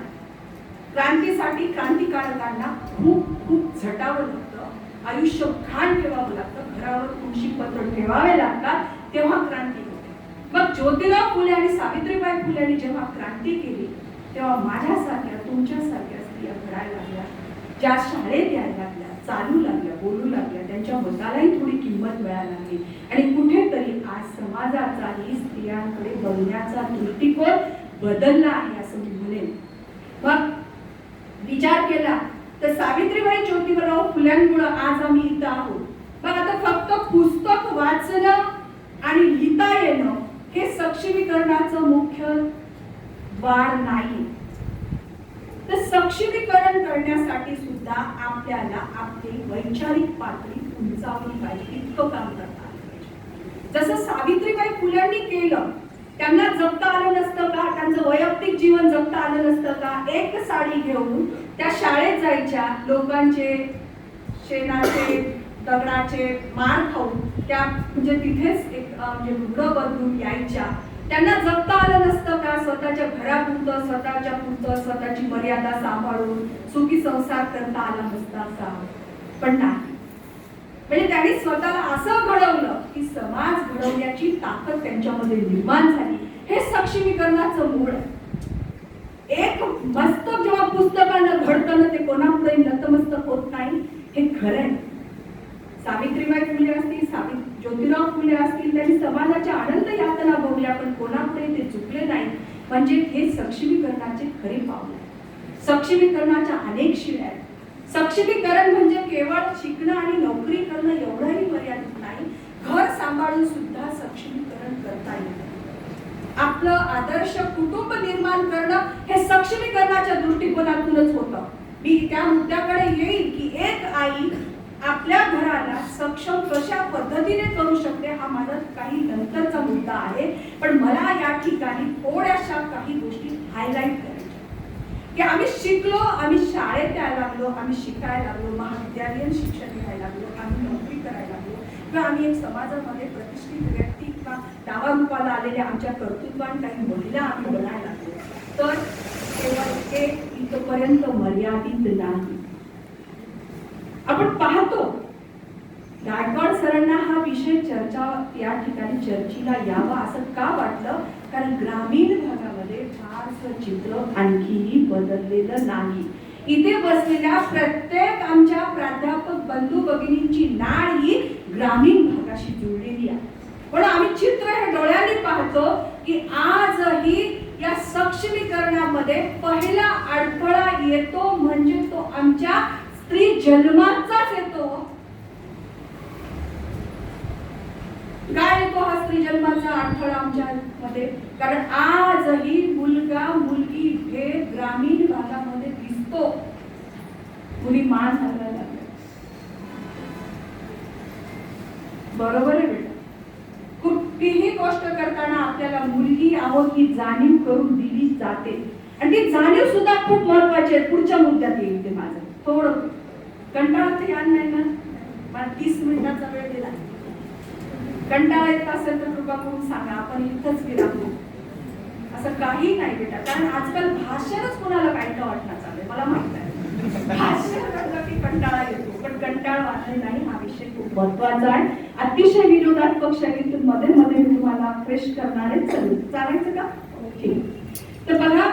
क्रांतीसाठी क्रांतिकारकांना खूप खूप झटावं लागतं, आयुष्य घाण ठेवावं लागतं, घरावर तुळशी पत्र ठेवावे लागतात, तेव्हा क्रांती होते. मग ज्योतिराव फुले आणि सावित्रीबाई फुलेंनी जेव्हा क्रांती केली तेव्हा माझ्यासारख्या, तुमच्यासारख्या स्त्रिया घडायला लागल्या, ज्या शाळेत यायला लागल्या, चालू लागल्या, बोलू लागल्या, त्यांच्या मतालाही थोडी किंमत मिळायला लागली आणि कुठेतरी आज समाजाचाही स्त्रियांकडे बघण्याचा दृष्टिकोन बदलला आहे असं मी म्हणेन. मग विचार केला तर सावित्रीबाई ज्योतिराव फुल्यांमुळे आज आम्ही इथं आहोत. मग आता फक्त पुस्तक वाचणं आणि लिहिता येणं हे सक्षमीकरणाचं मुख्य द्वार नाही. तर सक्षमीकरण करण्यासाठी सुद्धा आपल्याला आपली वैचारिक पातळी उंचावली पाहिजे, इतकं काम करता आलं पाहिजे. जसं सावित्रीबाई फुल्यांनी केलं, त्यांना जगता आलं नसतं का, त्यांचं वैयक्तिक जीवन जगता आलं नसतं का. एक साडी घेऊन त्या शाळेत जायच्या, लोकांचे शेणाचे दगडाचे मार खाऊन त्या म्हणजे तिथेच एक म्हणजे लुगडं बदलून यायच्या. त्यांना जगता आलं नसतं का, स्वतःच्या घरापुरतं, स्वतःच्या पुरतं, स्वतःची मर्यादा सांभाळून सुखी संसार करता आला नसता का. पण नाही, म्हणजे त्यांनी स्वतःला असं घडवलं की समाज घडवण्याची ताकद त्यांच्यामध्ये निर्माण झाली. हे सक्षमीकरणाचं मूळ आहे. एक मस्तक जेव्हा पुस्तकानं घडतं ते कोणापुढे नतमस्तक होत नाही, हे खरं आहे. सावित्रीबाई फुले असतील, ज्योतिराव फुले असतील, त्यांनी समाजाच्या अनंत यातना भोगल्या पण कोणापुढे ते चुकले नाही. म्हणजे हे सक्षमीकरणाचे खरे पाऊल आहे. सक्षमीकरणाच्या अनेक शिड्या आहेत. सक्षमीकरण म्हणजे केवळ शिकणं आणि नोकरी करणं एवढंही मर्यादित नाही. घर सांभाळून सुद्धा सक्षमीकरण करता येतं. आपलं आदर्श कुटुंब निर्माण करणं हे सक्षमीकरणाच्या दृष्टिकोनातूनच होतं. मी त्या मुद्द्याकडे येईल की एक आई आपल्या घराला सक्षम कशा पद्धतीने करू शकते, हा माझा काही नंतरचा मुद्दा आहे. पण मला या ठिकाणी थोड्याशा काही गोष्टी हायलाइट करायच्या की आम्ही शिकलो, आम्ही शाळेत यायला लागलो, आम्ही शिकायला लागलो, महाविद्यालयीन शिक्षण घ्यायला लागलो, आम्ही नोकरी करायला लागलो किंवा आम्ही एक समाजामध्ये प्रतिष्ठित व्यक्ती किंवा नावारूपाला आलेल्या आमच्या कर्तृत्वान काही महिला आम्ही बनायला लागलो. तर केवळ हे इथपर्यंत मर्यादित नाही. आपण पाहतो गायकवाड सरांनी सरांना हा विषय या ठिकाणी चर्चेला यावा असं का वाटलं? कारण ग्रामीण भागामध्ये फारसं चित्र आणखीही बदललेलं नाही. इथे बसलेल्या प्रत्येक आमच्या प्राध्यापक बंधू भगिनींची नाळ ही ग्रामीण भागाशी जुळलेली आहे. पण आम्ही चित्र हे डोळ्यांनी पाहतो की आजही या सक्षमीकरणामध्ये पहिला अडथळा येतो म्हणजे तो आमच्या स्त्री जन्माचाच येतो. काय येतो हा स्त्री जन्माचा अडथळा आमच्या मध्ये? कारण आजही मुलगा मुलगी भेद ग्रामीण भागामध्ये दिसतो. मुली मान हलवायला लागल्या. बरोबर आहे बेटा, कुठलीही गोष्ट करताना आपल्याला मुलगी आहोत ही जाणीव करून दिली जाते आणि ती जाणीव सुद्धा खूप महत्वाची आहे. पुढच्या मुद्द्यात येईल ते माझं थोडं कंटाळा तर यान नाही ना, मला 30 मिनिटाचा वेळ दिला. कंटाळा येत असेल तर कृपा करून सांगा, आपण इथंच गेला असं काही नाही बेटा. कारण आजकाल भाषणच कोणाला काय वाटणार चाललंय मला माहित आहे. भाषण करता की कंटाळा येतो, पण कंटाळा वाटले नाही हा विषय खूप महत्वाचा आहे. अतिशय विनोदात्मक शैलीतून मध्ये मध्ये मी तुम्हाला फ्रेश करणारे चालायचं का? ठीक. तर बघा,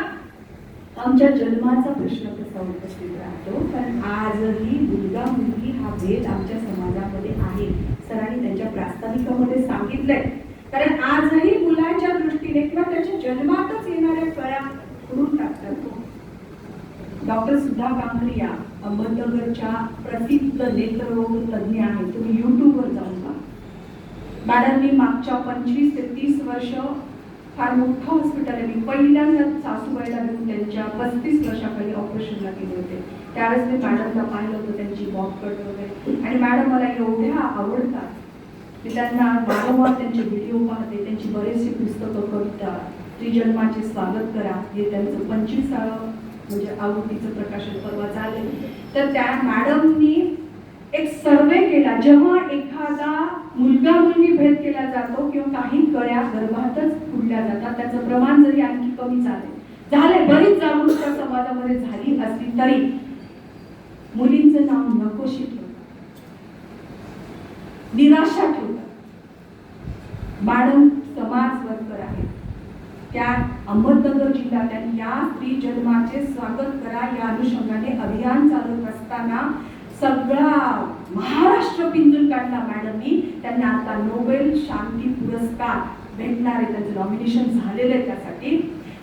आमच्या जन्माचा प्रश्न कसा उपस्थित राहतो. कारण आजही मुलगा मुलगी हा भेद आमच्या समाजामध्ये आहे. सरांनी त्यांच्या प्रास्ताविकामध्ये सांगितलंय. कारण आजही मुलाच्या दृष्टीने किंवा त्याच्या जन्मातच येणाऱ्या कळ्या करून टाकतात. डॉक्टर सुधा कांबरिया अहमदनगरच्या प्रसिद्ध नेत्ररोग तज्ञ आहेत. तुम्ही युट्यूबवर जाऊन पहा. मॅडमनी मागच्या 25 ते 30 वर्ष फार मोठं हॉस्पिटल आहे. मी पहिल्यांदा सासूबाईला घेऊन त्यांच्या 35 वर्षाखाली ऑपरेशनला गेले होते. त्यावेळेस मी मॅडमला पाहिलं होतं, त्यांची बॉब कट वगैरे. आणि मॅडम मला एवढ्या आवडतात, मी त्यांना वारंवार त्यांचे व्हिडिओ पाहते. त्यांची बरेचशी पुस्तकं, कविता, त्रिजन्माचे स्वागत करा हे त्यांचं 25 म्हणजे आवृत्तीचं प्रकाशन परवा झाले. तर त्या मॅडमनी एक सर्वे केला. जेव्हा एखादा मुलगा मुलगी भेद केला जातो किंवा काही कळ्या गर्भातच फुटल्या जातात, त्याचं प्रमाण जरी आणखी कमी झाले, बरीच जागरूकता समाजामध्ये झाली असली तरी मुलींचं नाव नकोशी ठेवतात, निराशा ठेवतात. मॅडम समाज वर्कर आहेत. त्या अहमदनगर जिल्ह्यात या स्त्री जन्माचे स्वागत करा या अनुषंगाने अभियान चालवत असताना सगळा महाराष्ट्र पिंजून काढला मॅडमनी. त्यांना आता नोबेल शांती पुरस्कार भेटणार आहे, त्यांचं नॉमिनेशन झालेलं आहे त्यासाठी.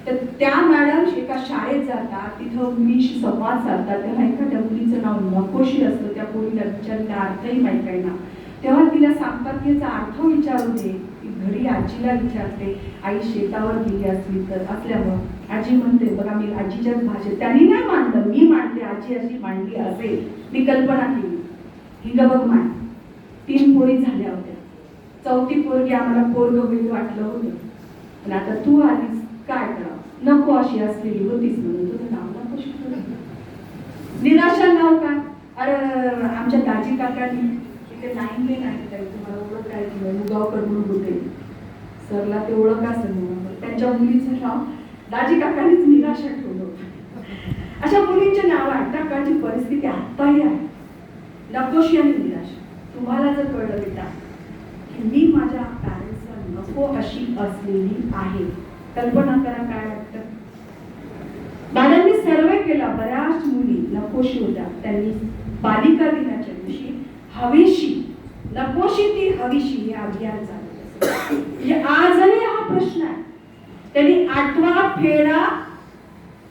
तर त्या मॅडम एका शाळेत जातात, तिथं मुलीशी संवाद साधतात. तेव्हा एखाद्या मुलीचं नाव नकोशी असतं. त्या पोरीला विचारता अर्थही माहिती आहे ना, तेव्हा तिला सांगतात की याचा अर्थ विचारू दे. घरी आजीला विचारते, आई शेतावर गेली असली तर असल्यामुळे आजी म्हणते, बघा मी आजीच्याच भाषेत, त्यांनी नाही मांडलं, मी मांडते, आजी अशी मांडली असेल, मी कल्पना केली. हिंग बघ मान. 3 पोरी झाल्या होत्या. 4थी पोरगी आम्हाला पोरग होईल वाटलं होतं, पण आता तू आलीस काय करा, नको अशी असलेली होतीस म्हणून तुझं नाव नको शिकवलं. निराशा नाव काय? अरे आमच्या दाजी काकांनी इथे लाईन नाही काही तुम्हाला ओळख काय किंवा मुगावकर म्हणून होते, सरला ते ओळख असेल म्हणून त्यांच्या मुलीचं नाव दाजी काकांनीच निराशा ठेवलं होतं. अशा मुलींचे नाव टाकायची परिस्थिती आत्ताही आहे. नकोशी आणि निराशा. तुम्हाला जर कळलं बेटा की मी माझ्या पॅरेंट्सला नको अशी असलेली आहे, कल्पना करा काय वाटतं. मॅडमनी सर्वे केला, बऱ्याच मुली नकोशी होत्या. त्यांनी बालिका दिनाच्या दिवशी हवीशी, नकोशी ती हवीशी हे अभियान चालवलं. म्हणजे आजही हा प्रश्न आहे. त्यांनी 8वा फेरा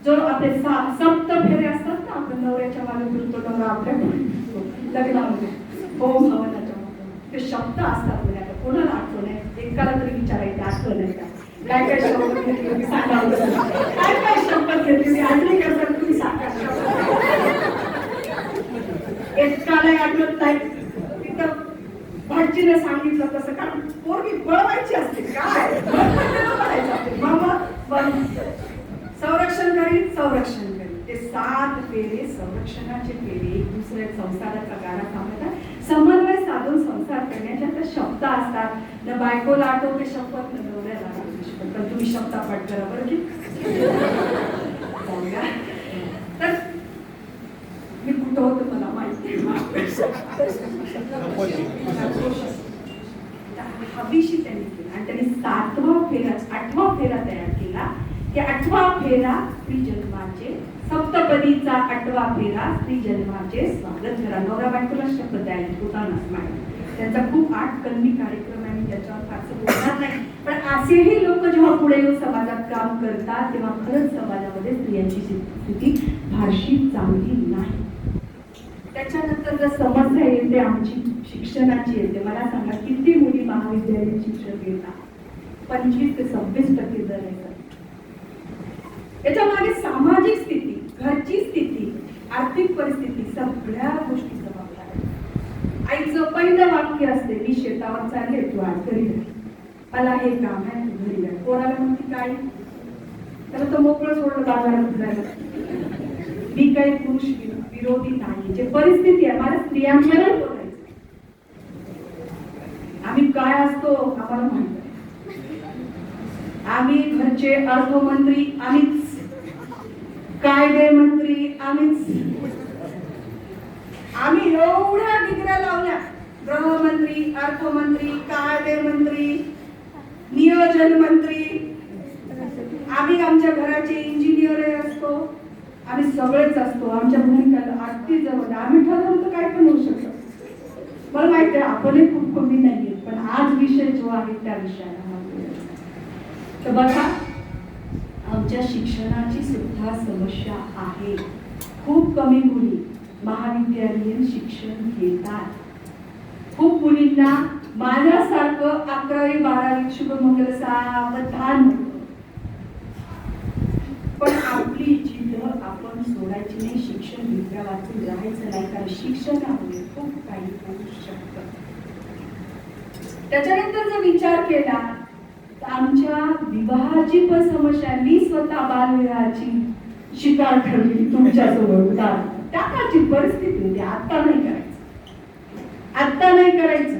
जो आपले 7 फेरे असतात ना, आपण नवऱ्याच्या मागे फिरतो नवरा आपल्या लग्नामध्ये होम हवनाच्या मध्ये ते शब्द असतात. म्हणजे आता कोणाला आठवण आहे? एकाला तरी विचारायचं आठवण आहे का? काय काय शब्द घेतली तुम्ही सांगा. काय काय शब्द घेतली आठवणी करतात तुम्ही सांगा. एकाला आठवत नाही. तिथं भाजीने सांगितलं तसं, कारण पोरगी बळवायची असते काय संरक्षण करीत संरक्षण करीत. ते 7 फेरे संरक्षणाचे फेरे, एक दुसऱ्या संसाराचा गाडा थांबवतात, समन्वय साधून संसार करण्याच्या त्या शब्द असतात. न बायकोला आठवते शपथ, न नवऱ्याला आठवते शपथ. पण तुम्ही शब्द पाठ करा बरं की. तर मी कुठं होतं मला माहिती. हवीशी त्यांनी केला आणि त्यांनी 8वा फेरा तयार केला की 8वा फेरा स्त्री जन्माचे, सप्तपदीचा 8वा फेरा स्त्री जन्माचे स्वागत करा. नवरा बायकोला शपथ द्यायची पोतानाच नाही. त्यांचा खूप 8 कलमी कार्यक्रम आहे, मी त्याच्यावर फारसं बोलणार नाही. पण असेही लोक जेव्हा पुढे येऊन समाजात काम करतात तेव्हा खरंच समाजामध्ये स्त्रियांची स्थिती फारशी चांगली नाही. त्याच्यानंतर जर समस्या येते आमची शिक्षणाची येते. मला सांगा किती मुली महाविद्यालयीन शिक्षण घेतात? 25 ते 26% दर आहे. याच्या मागे सामाजिक स्थिती, घरची स्थिती, आर्थिक परिस्थिती, सगळ्या गोष्टी जबाबदार आहेत. आईचं पहिलं वाक्य असते, मी शेतावर चालले, तू आज घरी राह, मला हे काम आहे, तू घरी राह. पोराला म्हणते काय? त्याला तर मोकळं सोडलं बाजारात फिरायला. मी काही पुरुष विरोधी नाही. जे परिस्थिती आहे मला स्त्रियांकडे बोलायचं. आम्ही काय असतो आम्हाला माहित आहे. आम्ही घरचे अर्थमंत्री आम्हीच, कायदे मंत्री आम्हीच, आम्ही एवढ्या डिग्र्या लावल्या, गृहमंत्री, अर्थमंत्री, कायदे मंत्री, नियोजन मंत्री, आम्ही आमच्या घराचे इंजिनियर असतो, आम्ही सगळेच असतो. आमच्या भूमिका अगदी जवळ. आम्ही ठरवलं तर काय पण होऊ शकतं. मला माहिती आहे आपणही खूप कमी नाहीये, पण आज विषय जो आहे त्या विषयाला तर बघा आमच्या शिक्षणाची सुद्धा समस्या आहे. खूप कमी मुली महाविद्यालयीन शिक्षण घेतात. खूप मुलींना माझ्यासारखं 11वी 12वी शुभमंगल सावधान, पण आपली जिद्द आपण सोडायची नाही. शिक्षण विद्या वाचून राहायचं नाही, कारण शिक्षणामुळे खूप काही होऊ शकतं. त्याच्यानंतर जर विचार केला तर आमच्या विवाहाची पण समस्या. मी स्वतः बालविवाहाची शिकार ठरली तुमच्यासोबत. त्या काळची परिस्थिती होती. आता नाही करायचं, आता नाही करायचं.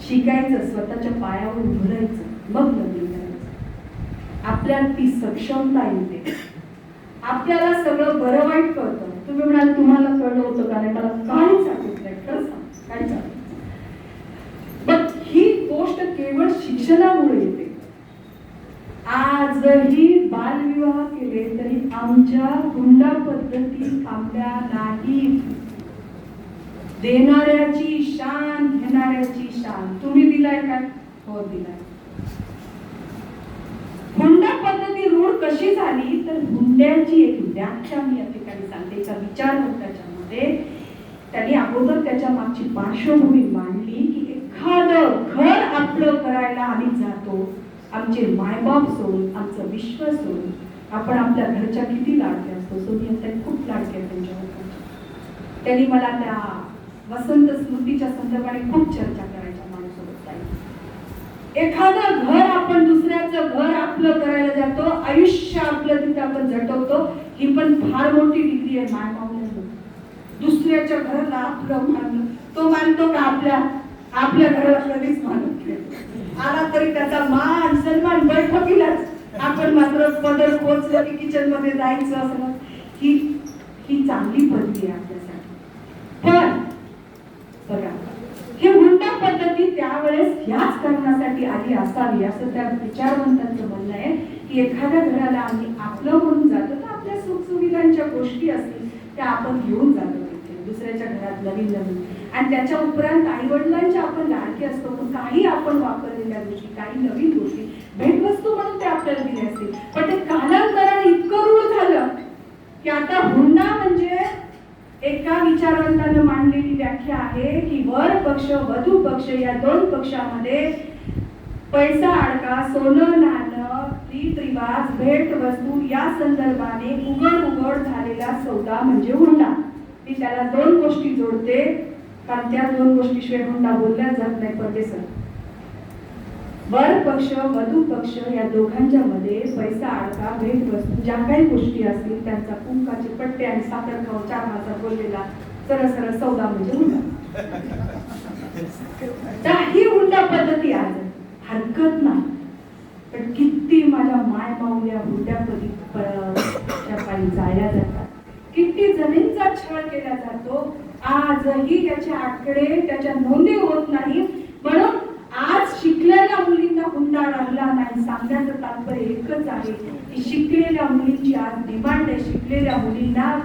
शिकायचं, स्वतःच्या पायावर उभं राहायचं, मग लग्न करायचं. आपल्याला ती सक्षमता येते. आपल्याला सगळं बरं वाईट कळतं. तुम्ही म्हणाल तुम्हाला कळलं होतं का? नाही, मला काहीच आठवत नाही. खरं सांग, काहीच आठवत. पण ही गोष्ट केवळ शिक्षणामुळे येते. आजही बालविवाह केले तरी आमच्या हुंडा पद्धती थांबल्या नाही. देणाऱ्याची शान, घेणाऱ्याची शान. तुम्ही दिलाय का? हो दिलाय. हुंडा पद्धती रूढ कशी झाली तर हुंड्याची एक व्याख्या मी या ठिकाणी सांगते. एका विचारवंताच्यामध्ये त्यांनी अगोदर त्याच्या मागची पार्श्वभूमी मांडली की एखादं घर आपलं करायला आम्ही जातो, आमचे मायबाप सोडून, आमचं विश्व सोडून. आपण आपल्या घरच्या किती लाडके असतो. सोनिया खूप लाडके आहेत त्यांच्या लोकांच्या. त्यांनी मला त्या वसंत स्मृतीच्या संदर्भाने खूप चर्चा करायच्या माझ्यासोबत. एखादं घर आपण दुसऱ्याचं घर आपलं करायला जातो, आयुष्य आपलं तिथे आपण झटवतो. ही पण फार मोठी डिग्री आहे मायबापाला. दुसऱ्याच्या घराला आपलं मानणं. तो मानतो का आपल्या घराला कधीच मानत नाही. आला तरी त्याचा मान सन्मान बैठकीलाच. आपण मात्र पदर पोचलं की किचन मध्ये जायचं असं. ही चांगली पद्धती आहे आपल्यासाठी. पण बघा ही हुंडा पद्धती त्यावेळेस ह्याच कारणासाठी आली असावी असं त्या विचारवंतांचं म्हणणं आहे की एखाद्या घराला आम्ही आपलं म्हणून जातो तर आपल्या सुखसुविधांच्या गोष्टी असतील त्या आपण घेऊन जातो तिथे दुसऱ्याच्या घरात नवीन नवीन. आणि त्याच्या उपरांत आई वडिलांच्या आपण लाडके असतो, पण काही आपण वापरलेल्या गोष्टी, काही नवीन गोष्टी भेटवस्तू म्हणून ते आपल्याला दिले असतील. पण ते कालांतराने इतकं रूढ झालं की आता हुंडा म्हणजे एका विचारवंतानं मांडलेली व्याख्या आहे की वर पक्ष वधू पक्ष या दोन पक्षामध्ये पैसा अडका, सोनं नाणं, रीत रिवाज, भेट वस्तू या संदर्भाने उघड झालेला सौदा म्हणजे हुंडा. मी त्याला 2 गोष्टी जोडते कारण त्या 2 गोष्टीशिवाय हुंडा बोलल्या जात नाही. परदेशात वर पक्ष वधू पक्ष या दोघांच्या मध्ये पैसा अडका, भेट वस्तू ज्या काही गोष्टी असतील त्यांचा कुंकाचे पट्टे आणि साखर खाऊ 4 मासा बोललेला सरळ सौदा म्हणजे हुंडा. ही हुंडा पद्धती आज हरकत नाही. पण किती माझ्या माय माऊल्या हुंड्या पायी जाळल्या जातात, किती जमीनचा छळ केला जातो. आजही याचे आकडे त्याच्या नोंदी होत नाही. म्हणून की शिकलेल्या मुलींची आज डिमांड आहे. शिकलेल्या मुलींना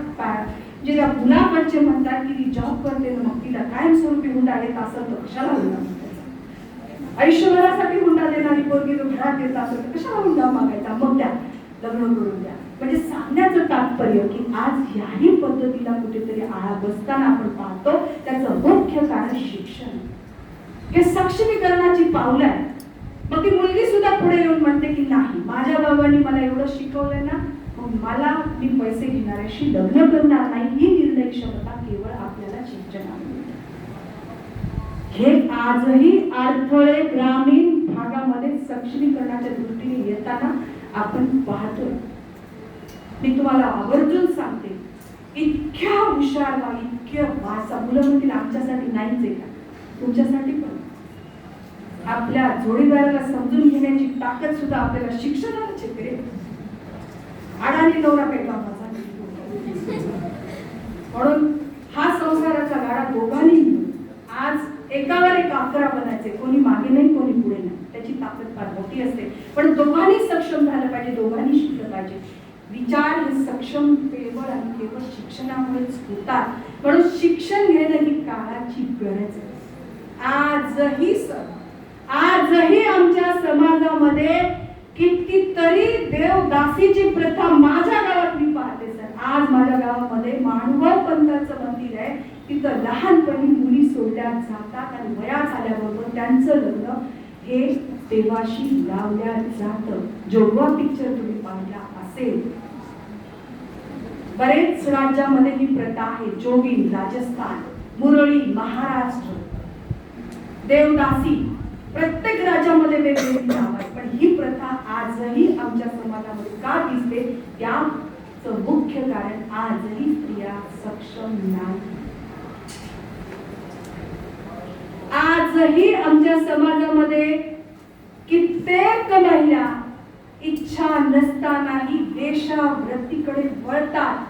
जे त्या मुलाकडचे म्हणतात की ती जॉब करते ना, मग तिला कायमस्वरूपी हुंडा येत असेल तर कशाला हुंडा मागायचा? आयुष्यभरासाठी हुंडा देणारी पोरगी जो घरात येत असेल तर कशाला हुंडा मागायचा? मग त्या लग्न करून द्या. म्हणजे सांगण्याचं तात्पर्य की आज ह्याही पद्धतीला कुठेतरी आळा बसताना आपण पाहतो. त्याचं मुख्य कारण शिक्षण. हे सक्षमीकरणाची पावलं आहे. मग ती मुलगी सुद्धा पुढे येऊन म्हणते की नाही, माझ्या बाबांनी मला एवढं शिकवलंय ना, मग मला मी पैसे घेणाऱ्याशी लग्न करणार नाही. ही निर्णय क्षमता केवळ आपल्याला शिक्षणामध्ये. हे आजही अडथळे ग्रामीण भागामध्ये सक्षमीकरणाच्या दृष्टीने येताना आपण पाहतोय. मी तुम्हाला आवर्जून सांगते, इतक्या हुशार व्हा, इतक्या वाचा. मुलं म्हणतील आमच्यासाठी नाहीच आहे का? तुमच्यासाठी पण. आपल्या जोडीदाराला समजून घेण्याची ताकद सुद्धा आपल्याला शिक्षणाला येते. अडाणी नवरा काही कामाचा म्हणून हा संसाराचा गाडा दोघांनी आज एकावर एक 11 बनायचे. कोणी मागे नाही, कोणी पुढे नाही. त्याची ताकद फार मोठी असते. पण दोघांनी सक्षम झालं पाहिजे, दोघांनी शिकलं पाहिजे. विचार हे सक्षम केवळ आणि केवळ शिक्षणामुळेच होतात. म्हणून शिक्षण घेणं ही काळाची गरज आहे. आजही आमच्या समाजामध्ये कितीतरी देवदासीची प्रथा माझ्या गावात मी पाहते सर. आज माझ्या गावामध्ये माणगाव पंथाचं मंदिर आहे. तिथं लहानपणी मुली सोडल्या जातात आणि वयात आल्याबरोबर त्यांचं लग्न हे देवाशी लावल्या जातं. जोगवा पिक्चर तुम्ही पाहिला असेल. बरेच राज्यामध्ये ही प्रथा आहे. जोगी राजस्थान, मुरळी महाराष्ट्र, देवदासी प्रत्येक राज्यामध्ये वेगवेगळी नाव आहे. पण ही प्रथा आजही आमच्या समाजामध्ये का दिसते? त्याचं मुख्य कारण आजही स्त्रिया सक्षम नाही. आजही आमच्या समाजामध्ये कित्येक महिला इच्छा नसतानाही वेश्यावृत्तीकडे वळतात.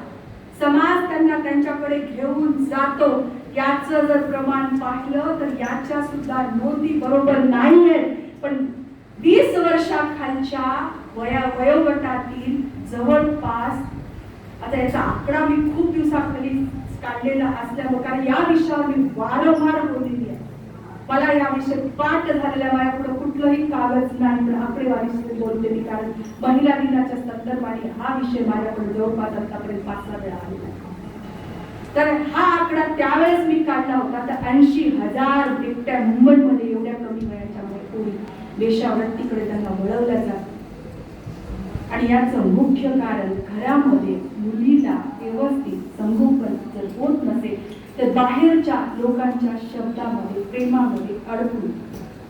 समाज त्यांना त्यांच्याकडे घेऊन जातो. याचं जर प्रमाण पाहिलं तर याच्या सुद्धा नोंदी बरोबर नाहीये. पण 20 वर्षाखालच्या वयोगटातील जवळपास, आता याचा आकडा मी खूप दिवसाखाली काढलेला असल्यामुळे, कारण या विषयावर मी वारंवार बोललेली आहे. मला या विषय पाठ झालेल्या माझ्याकडे कुठलंही कागद नाही, पण आकडेवारी बोलते मी. कारण महिला दिनाच्या संदर्भाने हा विषय माझ्याकडे जवळपास आतापर्यंत 5 वेळा आलेला आहे. तर हा आकडा त्यावेळेस मी काढला होता तर 80,000 बिबट्या मुंबईमध्ये एवढ्या कमी वयाच्यामुळे कोणी वेश्यावृत्तीकडे त्यांना वळवलं जातं. आणि याचं मुख्य कारण घरामध्ये मुलीला व्यवस्थित संगोपन जर होत नसेल तर बाहेरच्या लोकांच्या शब्दामध्ये, प्रेमामध्ये अडकून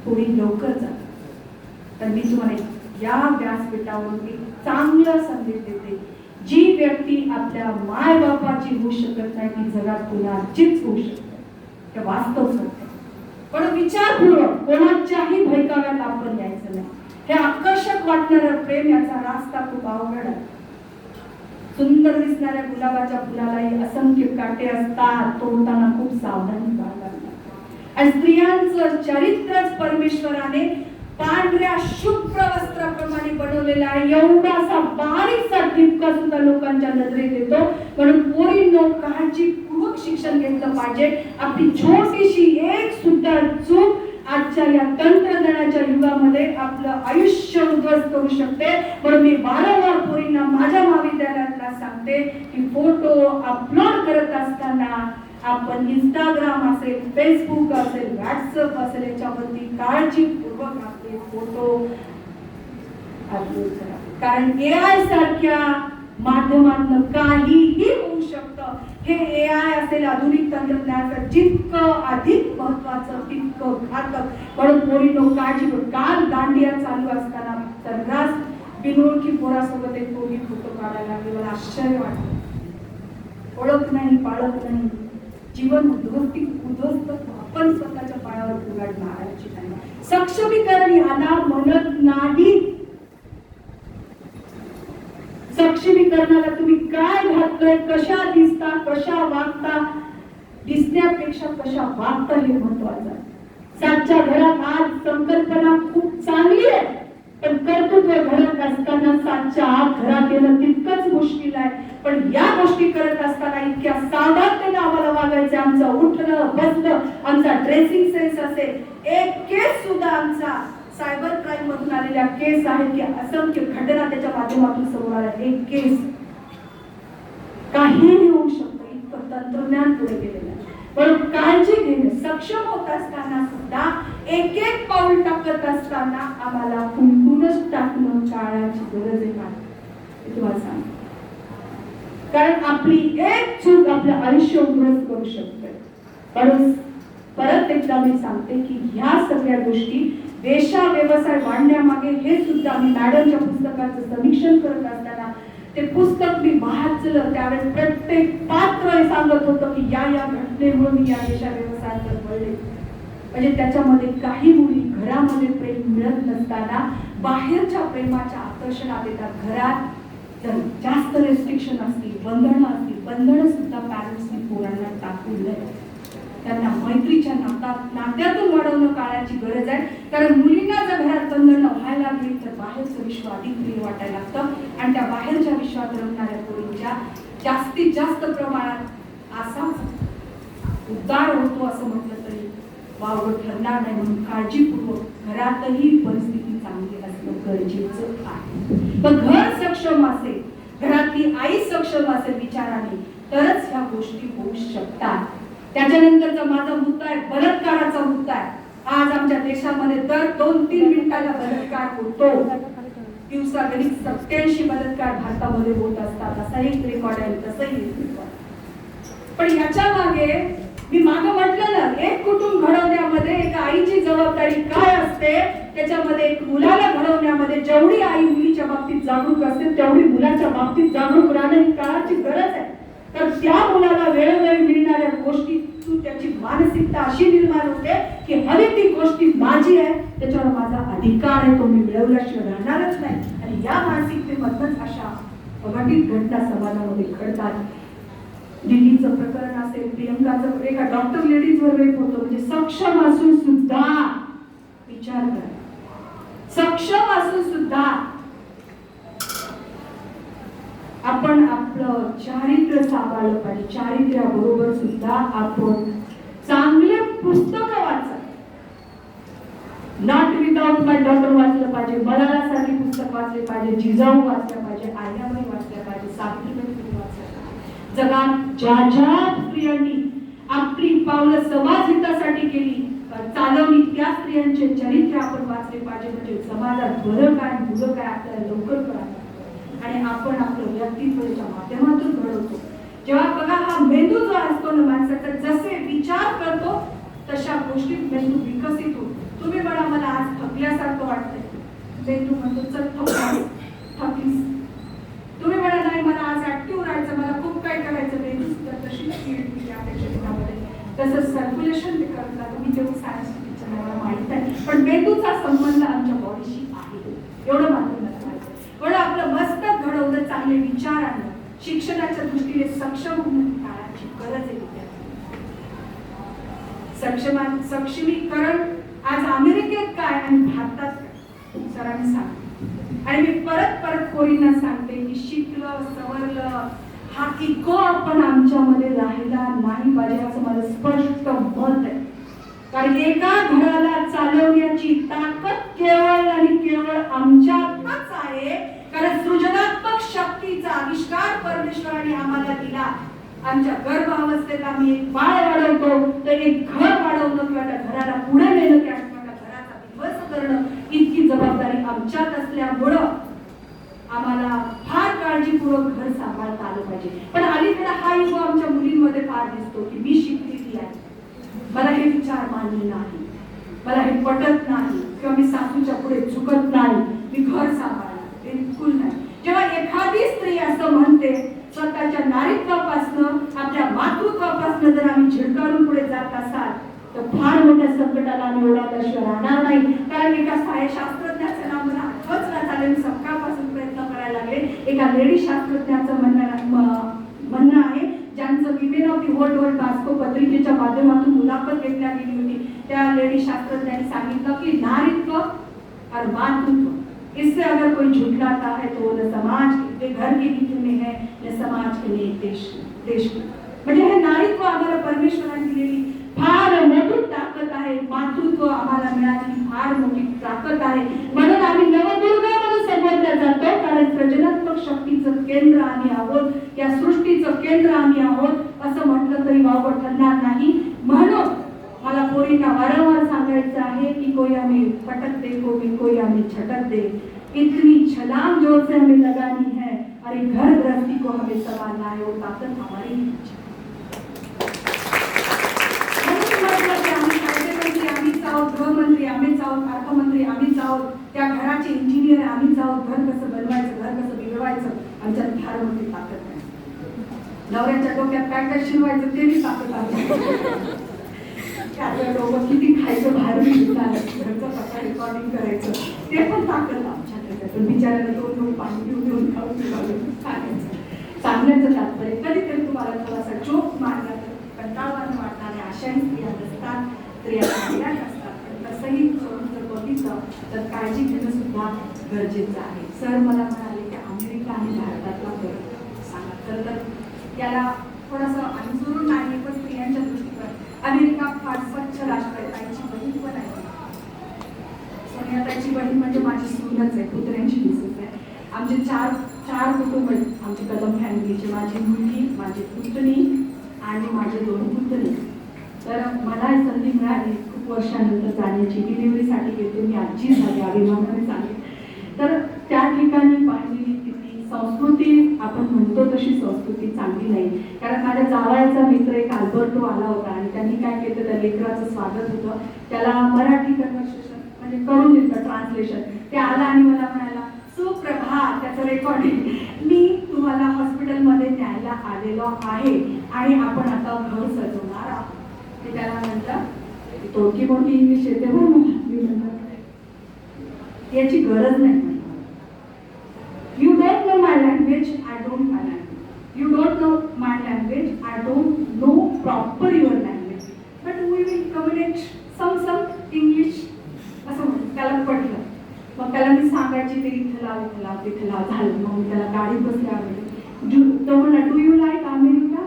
थोडी लवकर जातात. तर मी तुम्हाला या व्यासपीठावरून एक चांगला संदेश देते. जी व्यक्ती आपल्या मायबापाची होऊ शकत नाही ती जगात कोणाचीच होऊ शकते. हे वास्तव सत्य. पण विचारपूर्वक कोणाच्याही भैकाव्यात आपण यायचं नाही. हे आकर्षक वाटणारं प्रेम, याचा रास्ता खूप अवघड आहे. सुंदर दिसणाऱ्या गुलाबाच्या फुलालाही असंख्य काटे असतात. तोडताना खूप सावधानी बाळगावी लागते. आणि स्त्रियांचं चरित्रच परमेश्वराने पांढऱ्या शुभ्र वस्त्राप्रमाणे बनवलेला आहे. एवढासा बारीकसा ठिपका सुद्धा लोकांच्या नजरेत येतो. म्हणून पोरींनो काळजीपूर्वक शिक्षण घेतलं पाहिजे. आपली छोटीशी एक सुद्धा चूक आजच्या या तंत्रज्ञानाच्या युगामध्ये आपलं आयुष्य उद्ध्वस्त करू शकते. म्हणून मी वारंवार पोरींना माझ्या महाविद्यालयातला सांगते की फोटो अपलोड करत असताना आपण इंस्टाग्राम असेल, फेसबुक असेल, व्हॉट्सअप असेल, याच्यावरती काळजीपूर्वक आपले फोटो अपलोड करा. कारण AI सारख्या माध्यमातून काहीही होऊ शकतं. हे AI असेल, आधुनिक तंत्रज्ञानाचं जितकं अधिक महत्वाचं तितकं घातक. म्हणून पोरींनो काळजी. काल दांडिया चालू असताना सर्रास बिनओळखी पोरासोबत एक पोरगी फोटो काढायला लागली. मला आश्चर्य वाटलं. ओळख नाही, पाळख नाही, जीवन उद्ध्वस्त आपण स्वतःच्या पायावर उघड मारायची नाही. सक्षमीकरण याला म्हणत नाही. सक्षमीकरणाला तुम्ही काय घातलंय, कशा दिसता, कशा वागता, दिसण्यापेक्षा कशा वागता हे महत्वाचं आहे. सातच्या घरात आज संकल्पना खूप चांगली आहे. पण कर्तृत्व घडत असताना सातच्या आत घरात येणं तितकंच मुश्किल आहे. पण या गोष्टी करत असताना इतक्या सावधानतेने आम्हाला वागायचं. आमचं उठणं बसणं, आमचा ड्रेसिंग सेन्स असेल. एक केस सुद्धा आमचा सायबर क्राईम मधून आलेल्या केस आहेत की असंख्य घटना त्याच्या माध्यमातून समोर आल्या. एक केस काहीही होऊ शकतं, इतकं तंत्रज्ञान पुढे गेलेलं आहे. पण काळजी घेणं, सक्षम होत असताना सुद्धा एक एक पाऊल टाकत असताना आम्हाला कुंकूनच टाकणं काळाची गरज आहे का हे तुम्हाला सांग. कारण आपली एक चूक आपलं आयुष्य उद्ध्वस्त करू शकते. पण परत एकदा मी सांगते की ह्या सगळ्या गोष्टी देशा व्यवसाय वाढण्यामागे हे सुद्धा मी मॅडमच्या पुस्तकाचं समीक्षण करत असताना ते पुस्तक मी वाचलं त्यावेळेस प्रत्येक पात्र हे सांगत होतं की या घटनेमुळे मी या देशा व्यवसायात वळले. म्हणजे त्याच्यामध्ये काही मुली घरामध्ये प्रेम मिळत नसताना बाहेरच्या प्रेमाच्या आकर्षणात येतात. घरात जर जास्त रेस्ट्रिक्शन असतील, बंधनं सुद्धा पॅरेंट्सनी पोरांना टाकून नये. त्यांना मैत्रीच्या नात्यातून वाढवणं काळाची गरज आहे. कारण मुलींना जर घरात बंधनं व्हायला लागली तर बाहेरचं विश्व अधिक प्रिय वाटायला लागतं आणि त्या बाहेरच्या विश्वात रमणाऱ्या पोरींच्या जास्तीत जास्त प्रमाणात असाच उद्धार होतो असं म्हटलं तरी वावगं ठरणार नाही. म्हणून काळजीपूर्वक घरातही परिस्थिती चांगली असणं गरजेचं आहे. पण घर सक्षम असेल, घरातली आई सक्षम असेल विचाराने, तरच ह्या गोष्टी होऊ शकतात. त्याच्यानंतरचा माझा मुद्दा आहे बलात्काराचा मुद्दा आहे. आज आमच्या देशामध्ये दर 2-3 मिनिटाला बलात्कार होतो. दिवसागणिक 87 बलात्कार भारतामध्ये होत असतात. असा एक रेकॉर्ड आहे, तसंही एक रेकॉर्ड. पण याच्या मागे मी मागं म्हटलं ना, एक कुटुंब घडवण्यामध्ये एक आईची जबाबदारी काय असते, त्याच्यामध्ये एक मुलाला घडवण्यामध्ये जेवढी आई मुलीच्या बाबतीत जागरूक असते तेवढी मुलाच्या बाबतीत जागरूक राहणं ही काळाची गरज आहे. तर त्या मुलाला वेळोवेळी मिळणाऱ्या गोष्टीतून त्याची मानसिकता अशी निर्माण होते की हवी ती गोष्टी माझी आहे, त्याच्यावर माझा अधिकार आहे, तो मी मिळवल्याशिवाय राहणारच नाही. आणि या मानसिकतेमधूनच अशा अघटित घटना समाजामध्ये घडतात. दिल्लीचं प्रकरण असेल, प्रियंकाचं एका डॉक्टर लेडीजवर रेप होतं. म्हणजे सक्षम असून सुद्धा विचार करा, सक्षम असून सुद्धा आपण आपलं चारित्र्य सांभाळलं पाहिजे. चारित्र्याबरोबर सुद्धा आपण चांगले पुस्तक वाचा. नॉट विदाउट माय डॉटर वाचलं पाहिजे, मलालासारखी पुस्तक वाचले पाहिजे, जिजाऊ वाचल्या पाहिजे, आयनाबाई वाचल्या पाहिजे, सावित्रीबाई फुले वाचल्या पाहिजे. जगात ज्या ज्या स्त्रियांनी आपली पावलं समाज हितासाठी केली चालवली त्या स्त्रियांचे चरित्र आपण वाचले पाहिजे. म्हणजे समाजात बरं काय मुलं काय आपल्याला लवकर कळालं आणि आपण आपलं व्यक्तित्वाच्या माध्यमातून घडवतो. जेव्हा बघा हा मेंदू जो असतो ना माणसाचा, जसे विचार करतो तशा गोष्टीत मेंदू विकसित होतो. तुम्ही म्हणा मला आज थकल्यासारखं वाटतंय, मेंदू म्हणतो चल थकलीस. तुम्ही म्हणा नाही मला आज ऍक्टिव्ह राहायचं, मला खूप काय करायचं, मेंदू सुद्धा तशीच स्पीड अपेक्षा त्यामध्ये तसंच सर्क्युलेशन ते करतात. तुम्ही जेव्हा सायन्स टीचर मला माहित आहे, पण मेंदूचा संबंध आमच्या बॉडीशी आहे एवढं मात्र मला माहिती. म्हणून आपलं मस्तक घडवणं, चांगले विचार आणणं, शिक्षणाच्या दृष्टीने सक्षम होणं काळाची गरज आहे. सक्षमीकरण आज अमेरिकेत काय आणि भारतात काय सरांनी सांग. आणि मी परत पोरींना सांगते की शिकलं सवरलं हा इको आपण आमच्यामध्ये राहिला नाही पाहिजे असं माझं स्पष्ट मत आहे. कारण एका घराला चालवण्याची ताकद केवळ आणि केवळ आमच्यातच आहे. कारण सृजनात्मक शक्तीचा आविष्कार परमेश्वराने आम्हाला दिला. आमच्या गर्भावस्थेत आम्ही एक बाळ वाढवतो तर एक घर वाढवणं किंवा त्या घराला पुढे नेणं किंवा त्या घराचा दिवस करणं इतकी जबाबदारी आमच्यात असल्यामुळं आम्हाला फार काळजीपूर्वक घर सांभाळता आलं पाहिजे. पण अलीकडे हा युग आमच्या मुलींमध्ये फार दिसतो की मी शिकलेली आहे, मला हे विचार मान्य नाही, मला हे पटत नाही किंवा मी सासूच्या पुढे झुकत नाही, मी घर सांभाळणार, बिलकुल नाही. जेव्हा एखादी स्त्री असं म्हणते स्वतःच्या नारीत्वापासनं आपल्या मातृत्वापासनं जर आम्ही झिडकारून पुढे जात असाल तर फार मोठ्या संकटाला आम्ही ओढावल्याशिवाय राहणार नाही. कारण एका शास्त्रज्ञाचं नाव मला आठवच नाही झालं, मी सकाळपासून प्रयत्न करायला लागले. एका लेडी शास्त्रज्ञाचं म्हणणं आहे ज्यांचं विमेन ऑफ दी वर्ल्ड बास्को पत्रिकेच्या माध्यमातून मुलाखत घेतली गेली होती. त्या लेडी शास्त्रज्ञांनी सांगितलं की नारीत्व आणि मातृत्व इससे अगर कोई झुठलाता है तो न समाज के घर के हित में है न समाज के लिए देश की. म्हणजे हे नारीत्व आम्हाला परमेश्वराने दिलेली फार मोठी ताकद आहे. मातृत्व आम्हाला मिळालेली फार मोठी ताकद आहे. म्हणून आम्ही नवदुर्गा म्हणून संबोधल्या जातो, कारण सृजनात्मक शक्तीचं केंद्र आम्ही आहोत, या सृष्टीचं केंद्र आम्ही आहोत असं म्हटलं तरी वावगं ठरणार नाही. म्हणून मला पोरींना वारंवार सांगायचं आहे की कोई हमें पटक दे, कोई हमें छटक दे, इतनी छलांग जोर से हमें लगानी है और एक घर गृहस्थी को हमें संभालना है. वो ताकद हमारी गृहमंत्री आम्हीच आहोत, अर्थमंत्री आम्हीच आहोत, त्या घराचे इंजिनियर आम्हीच आहोत. घर कसं बनवायचं, घर कसं बिघडवायचं आमच्यात फार मोठी ताकद आहे. नवऱ्याच्या डोक्यात काय काय शिरवायचं ते बी ताकद आहे. लोक किती खायचं बाहेर घरचं कसं रेकॉर्डिंग करायचं ते पण ताकद आमच्याकडे. पण बिचाऱ्याला दोन पाणी घेऊन खाऊन सांगण्याचं तात्पर्य कधीतरी तुम्हाला थोडासा चोप मारला तर कंटाळवाणं वाटणाऱ्या अशाही स्त्रिया नसतात, स्त्रिया चांगल्या असतात. पण तसंही जर बघितलं तर काळजी घेणं सुद्धा गरजेचं आहे. सर मला म्हणाले की अमेरिका आणि भारतातला फरक सांगा. तर याला थोडंसं अनुसरून नाही पण स्त्रियांच्या दृष्टीकोन अमेरिका फार स्वच्छ राष्ट्र आहे. ताईची बहीण पण आहे, सोनियाताईची बहीण म्हणजे माझी सूनच आहे, पुतऱ्यांची मिसेस आहे. आमचे चार कुटुंब आहेत आमची कदम फॅमिलीचे. माझी मुलगी, माझी पुतणी आणि माझे 2 पुतणी. तर मला संधी मिळाली खूप वर्षानंतर जाण्याची. डिलिव्हरीसाठी गेले, मी आजी झाली, अभिमानाने सांगेन. तर त्या ठिकाणी पाहिलेली तिथली संस्कृती, आपण म्हणतो तशी संस्कृती चांगली नाही. कारण माझ्या जावयाचा मित्र एक अल्बर्टो आला होता आणि त्यांनी काय केलं, त्या लेकराचं स्वागत होतं, त्याला मराठी कन्व्हर्सेशन म्हणजे करून दिलं ट्रान्सलेशन. ते आला आणि मला म्हणाला सुप्रभात, त्याचं रेकॉर्डिंग, मी तुम्हाला हॉस्पिटलमध्ये न्यायला आलेलो आहे आणि आपण आता घर सजवणार आहोत. ते त्याला म्हणतात, थोडकी मोठी इंग्लिश येते बरं मला. मी म्हणतात याची गरज नाही. You don't know my language, I don't my language. You don't know my language, I don't know proper your language. But we will communicate some English. असं म्हणून त्याला पटलं. मग त्याला मी सांगायची ते इथं लाव झालं. मग मी त्याला गाडीत बसल्यावर तो म्हणला डू यू लाईक अमेरिका?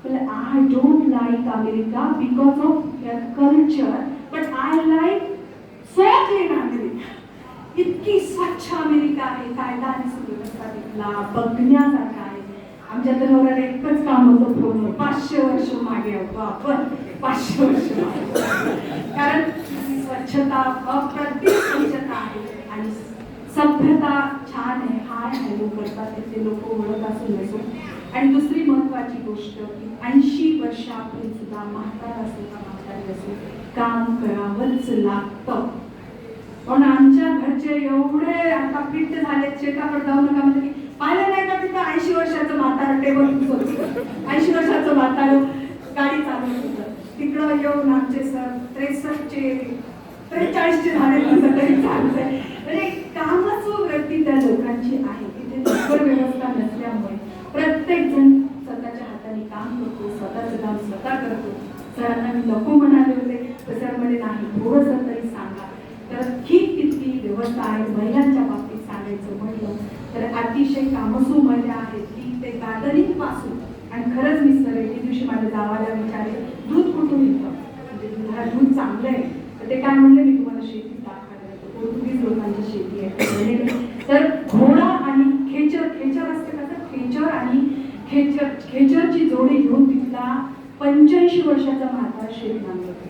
बोला I don't like America because of their culture, but I like so clean America. इतकी स्वच्छ अमेरिका आहे, कायदा आणि सुव्यवस्था तिथला बघण्यासारखा आहे. आमच्या तर नवऱ्याला एकच काम होतं फोनवर, 500 वर्ष मागे होतो आपण, 500 वर्ष मागे. कारण स्वच्छता, अप्रतिम स्वच्छता आहे आणि सभ्यता छान आहे, हाय हॅलो करतात तिथे लोक ओळख असून नसून. आणि दुसरी महत्वाची गोष्ट की 80 वर्षापूर्वी सुद्धा म्हातारा असो का म्हातारी असो काम करावंच लागतं. पण आमच्या घरचे एवढे आता फिट झाले, शेताकडे जाऊ नका म्हणजे की पाहिलं नाही का तिथं 80 वर्षाचं म्हातारं टेबल पुसत, 80 वर्षाचं म्हातारं गाडी चालवत होतं. तिकडं येऊन आमचे सर 43चे झाले तरी चालतंय. म्हणजे कामाचं वृत्ती त्या लोकांची आहे. तिथे नोकर व्यवस्था नसल्यामुळे प्रत्येक जण स्वतःच्या हाताने काम करतो, स्वतःचं काम स्वतः करतो. सरांना मी नको म्हणाले होते तर सर म्हणजे नाही, थोडंसं तरी सांगा. तर ही तिथली व्यवस्था आहे. महिलांच्या बाबतीत सांगायचं म्हटलं तर अतिशय कामसू महिला आहेत की ते गार्डनिंग पासून. आणि खरंच मी सर एके दिवशी माझ्या गावाला विचारले दूध कुठून येतं, म्हणजे दुधाला दूध चांगलं आहे. तर ते काय म्हणले, मी तुम्हाला शेती दाखवायला, पोर्तुगीज लोकांची शेती आहे. तर घोडा आणि खेचर असते का, तर खेचर आणि खेचरची जोडी घेऊन तिथला 85 वर्षाचा म्हातारा शेत नांगरत होता.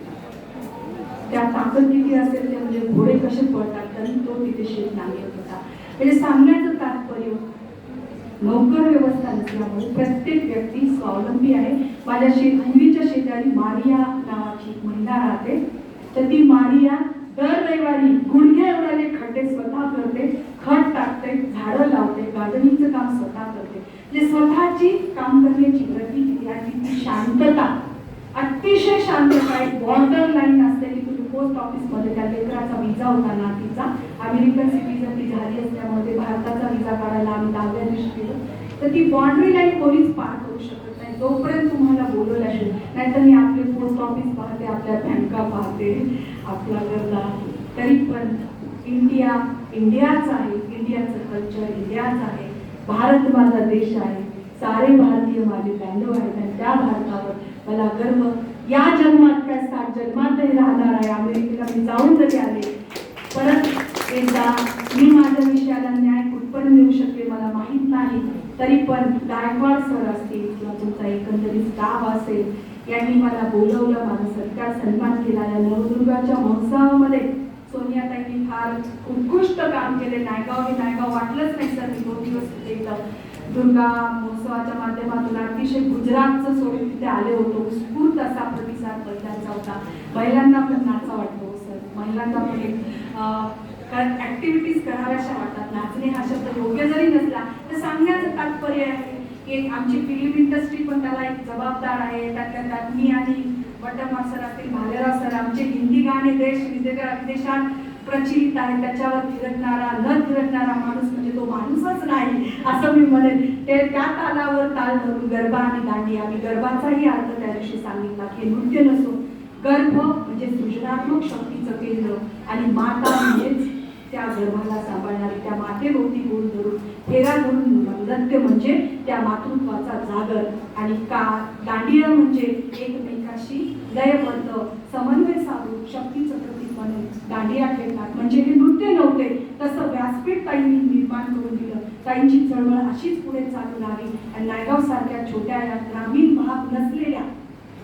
त्या ताकद किती असेल ते, म्हणजे घोडे कसे पळतात तरी तो तिथे शेत नांगरत होता. म्हणजे सांगण्याचं तात्पर्य नोकर व्यवस्था नसल्यामुळे प्रत्येक व्यक्ती स्वावलंबी आहे. माझ्या मुलीच्या शेजारी मारिया नावाची महिला राहते. तर ती मारिया दर रविवारी गुडघ्या एवढाले खड्डे स्वतः करते, खत टाकते, झाडं लावते, गार्डनिंगचं काम स्वतः करते. म्हणजे स्वतःची काम करण्याची गती किती आणि ती शांतता, अतिशय शांतता. एक बॉर्डर लाईन असलेली पोस्ट ऑफिसमध्ये त्या लेकराचा विजा होता ना, तिचा अमेरिकन सिटीजन ती झाली असल्यामुळे भारताचा विजा काढायला आम्ही 10व्या दिवशी गेलो. तर ती बाउंड्री लाईन कोणीच पार करू शकत नाही जोपर्यंत तुम्हाला बोलवल्याशिवाय. नाहीतर मी आपले पोस्ट ऑफिस पाहते, आपल्या बँका पाहते, आपला गरजा, तरी पण इंडिया इंडियाच आहे, इंडियाचं कल्चर इंडियाच आहे, भारत माझा देश आहे, सारे भारतीय माझे बांधव आहेत आणि त्या भारतावर मला गर्व या जन्मात काय 7 जन्मातही राहणार आहे. अमेरिकेला मी जाऊन जरी आले परत एकदा मी माझ्या विषयाला न्याय कुठपर्यंत देऊ शकते मला माहीत नाही, तरी पण गायकवाड सर असतील किंवा तुमचा एकंदरीत स्टाफ असेल यांनी मला बोलवलं, माझा सत्कार सन्मान केला. या नवदुर्गाच्या महोत्सवामध्ये सोनियाताईंनी फार उत्कृष्ट काम केले. नायगाव हे नायगाव वाटलंच नाही सर, मी 2 दिवस तिथे इथं दुर्गा महोत्सवाच्या माध्यमातून अतिशय गुजरातचं सोडून तिथे आले होतो. उत्स्फूर्त असा प्रतिसाद महिलांचा होता. महिलांना पण नाचा वाटतो सर, महिलांना पण एक ऍक्टिव्हिटीज कराव्याशा वाटतात. नाचणे हा शब्द योग्य जरी नसला तर सांगण्याचं तात्पर्य आहे की आमची फिल्म इंडस्ट्री पण त्याला एक जबाबदार आहे. त्यातल्या त्यात मी आणि वटमार सर असतील, भालेराव सर, आमचे हिंदी गाणे विदेशात प्रचलित आहे. त्याच्यावर थिरकणारा न थिरकणारा माणूस म्हणजे तो माणूसच नाही असं मी म्हणेन. ते त्या तालावर ताल धरून गरबा आणि दांडिया, मी गरबाचाही अर्थ त्या दिवशी सांगितला की नृत्य नसून गर्भ म्हणजे सृजनात्मक शक्तीचं केंद्र आणि माता म्हणजेच त्या गर्भाला सांभाळणारी, त्या मातेभोवती गोल धरून फेरा धरून नृत्य म्हणजे त्या मातृत्वाचा जागर आणि का दांडिया म्हणजे एकमेकाशी लयबद्ध समन्वय साधून शक्तीचं प्रतीक म्हणून दांडिया खेळतात. म्हणजे हे नृत्य नव्हते, तसं व्यासपीठ ताईंनी निर्माण करून दिलं. ताईंची चळवळ अशीच पुढे चालू लागली आणि नायगाव सारख्या छोट्या या ग्रामीण भाग नसलेल्या,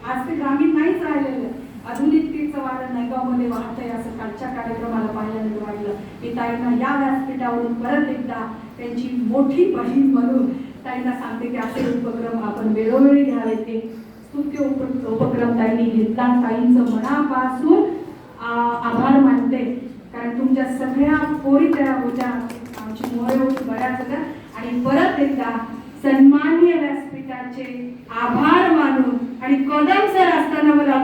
आज ते ग्रामीण नाहीच राहिलेलं, आधुनिकतेचं वारं नायगावमध्ये वाहतंय असं कालच्या कार्यक्रमाला पाहिल्यानंतर वाटलं. मी ताईंना या व्यासपीठावरून परत एकदा त्यांची मोठी बहीण म्हणून ताईंना सांगते की असे उपक्रम आपण वेळोवेळी घ्यावे. ते स्तुत्य उपक्रम ताईंनी घेतला. ताईंचं मनापासून आभार मानते, कारण तुमच्या सगळ्या पोरी तयार होत्या, आमची मोळे होती बऱ्याच आणि परत एकदा सन्माननीय व्यासपीठाचे आभार मानून आणि कदम सर असताना मला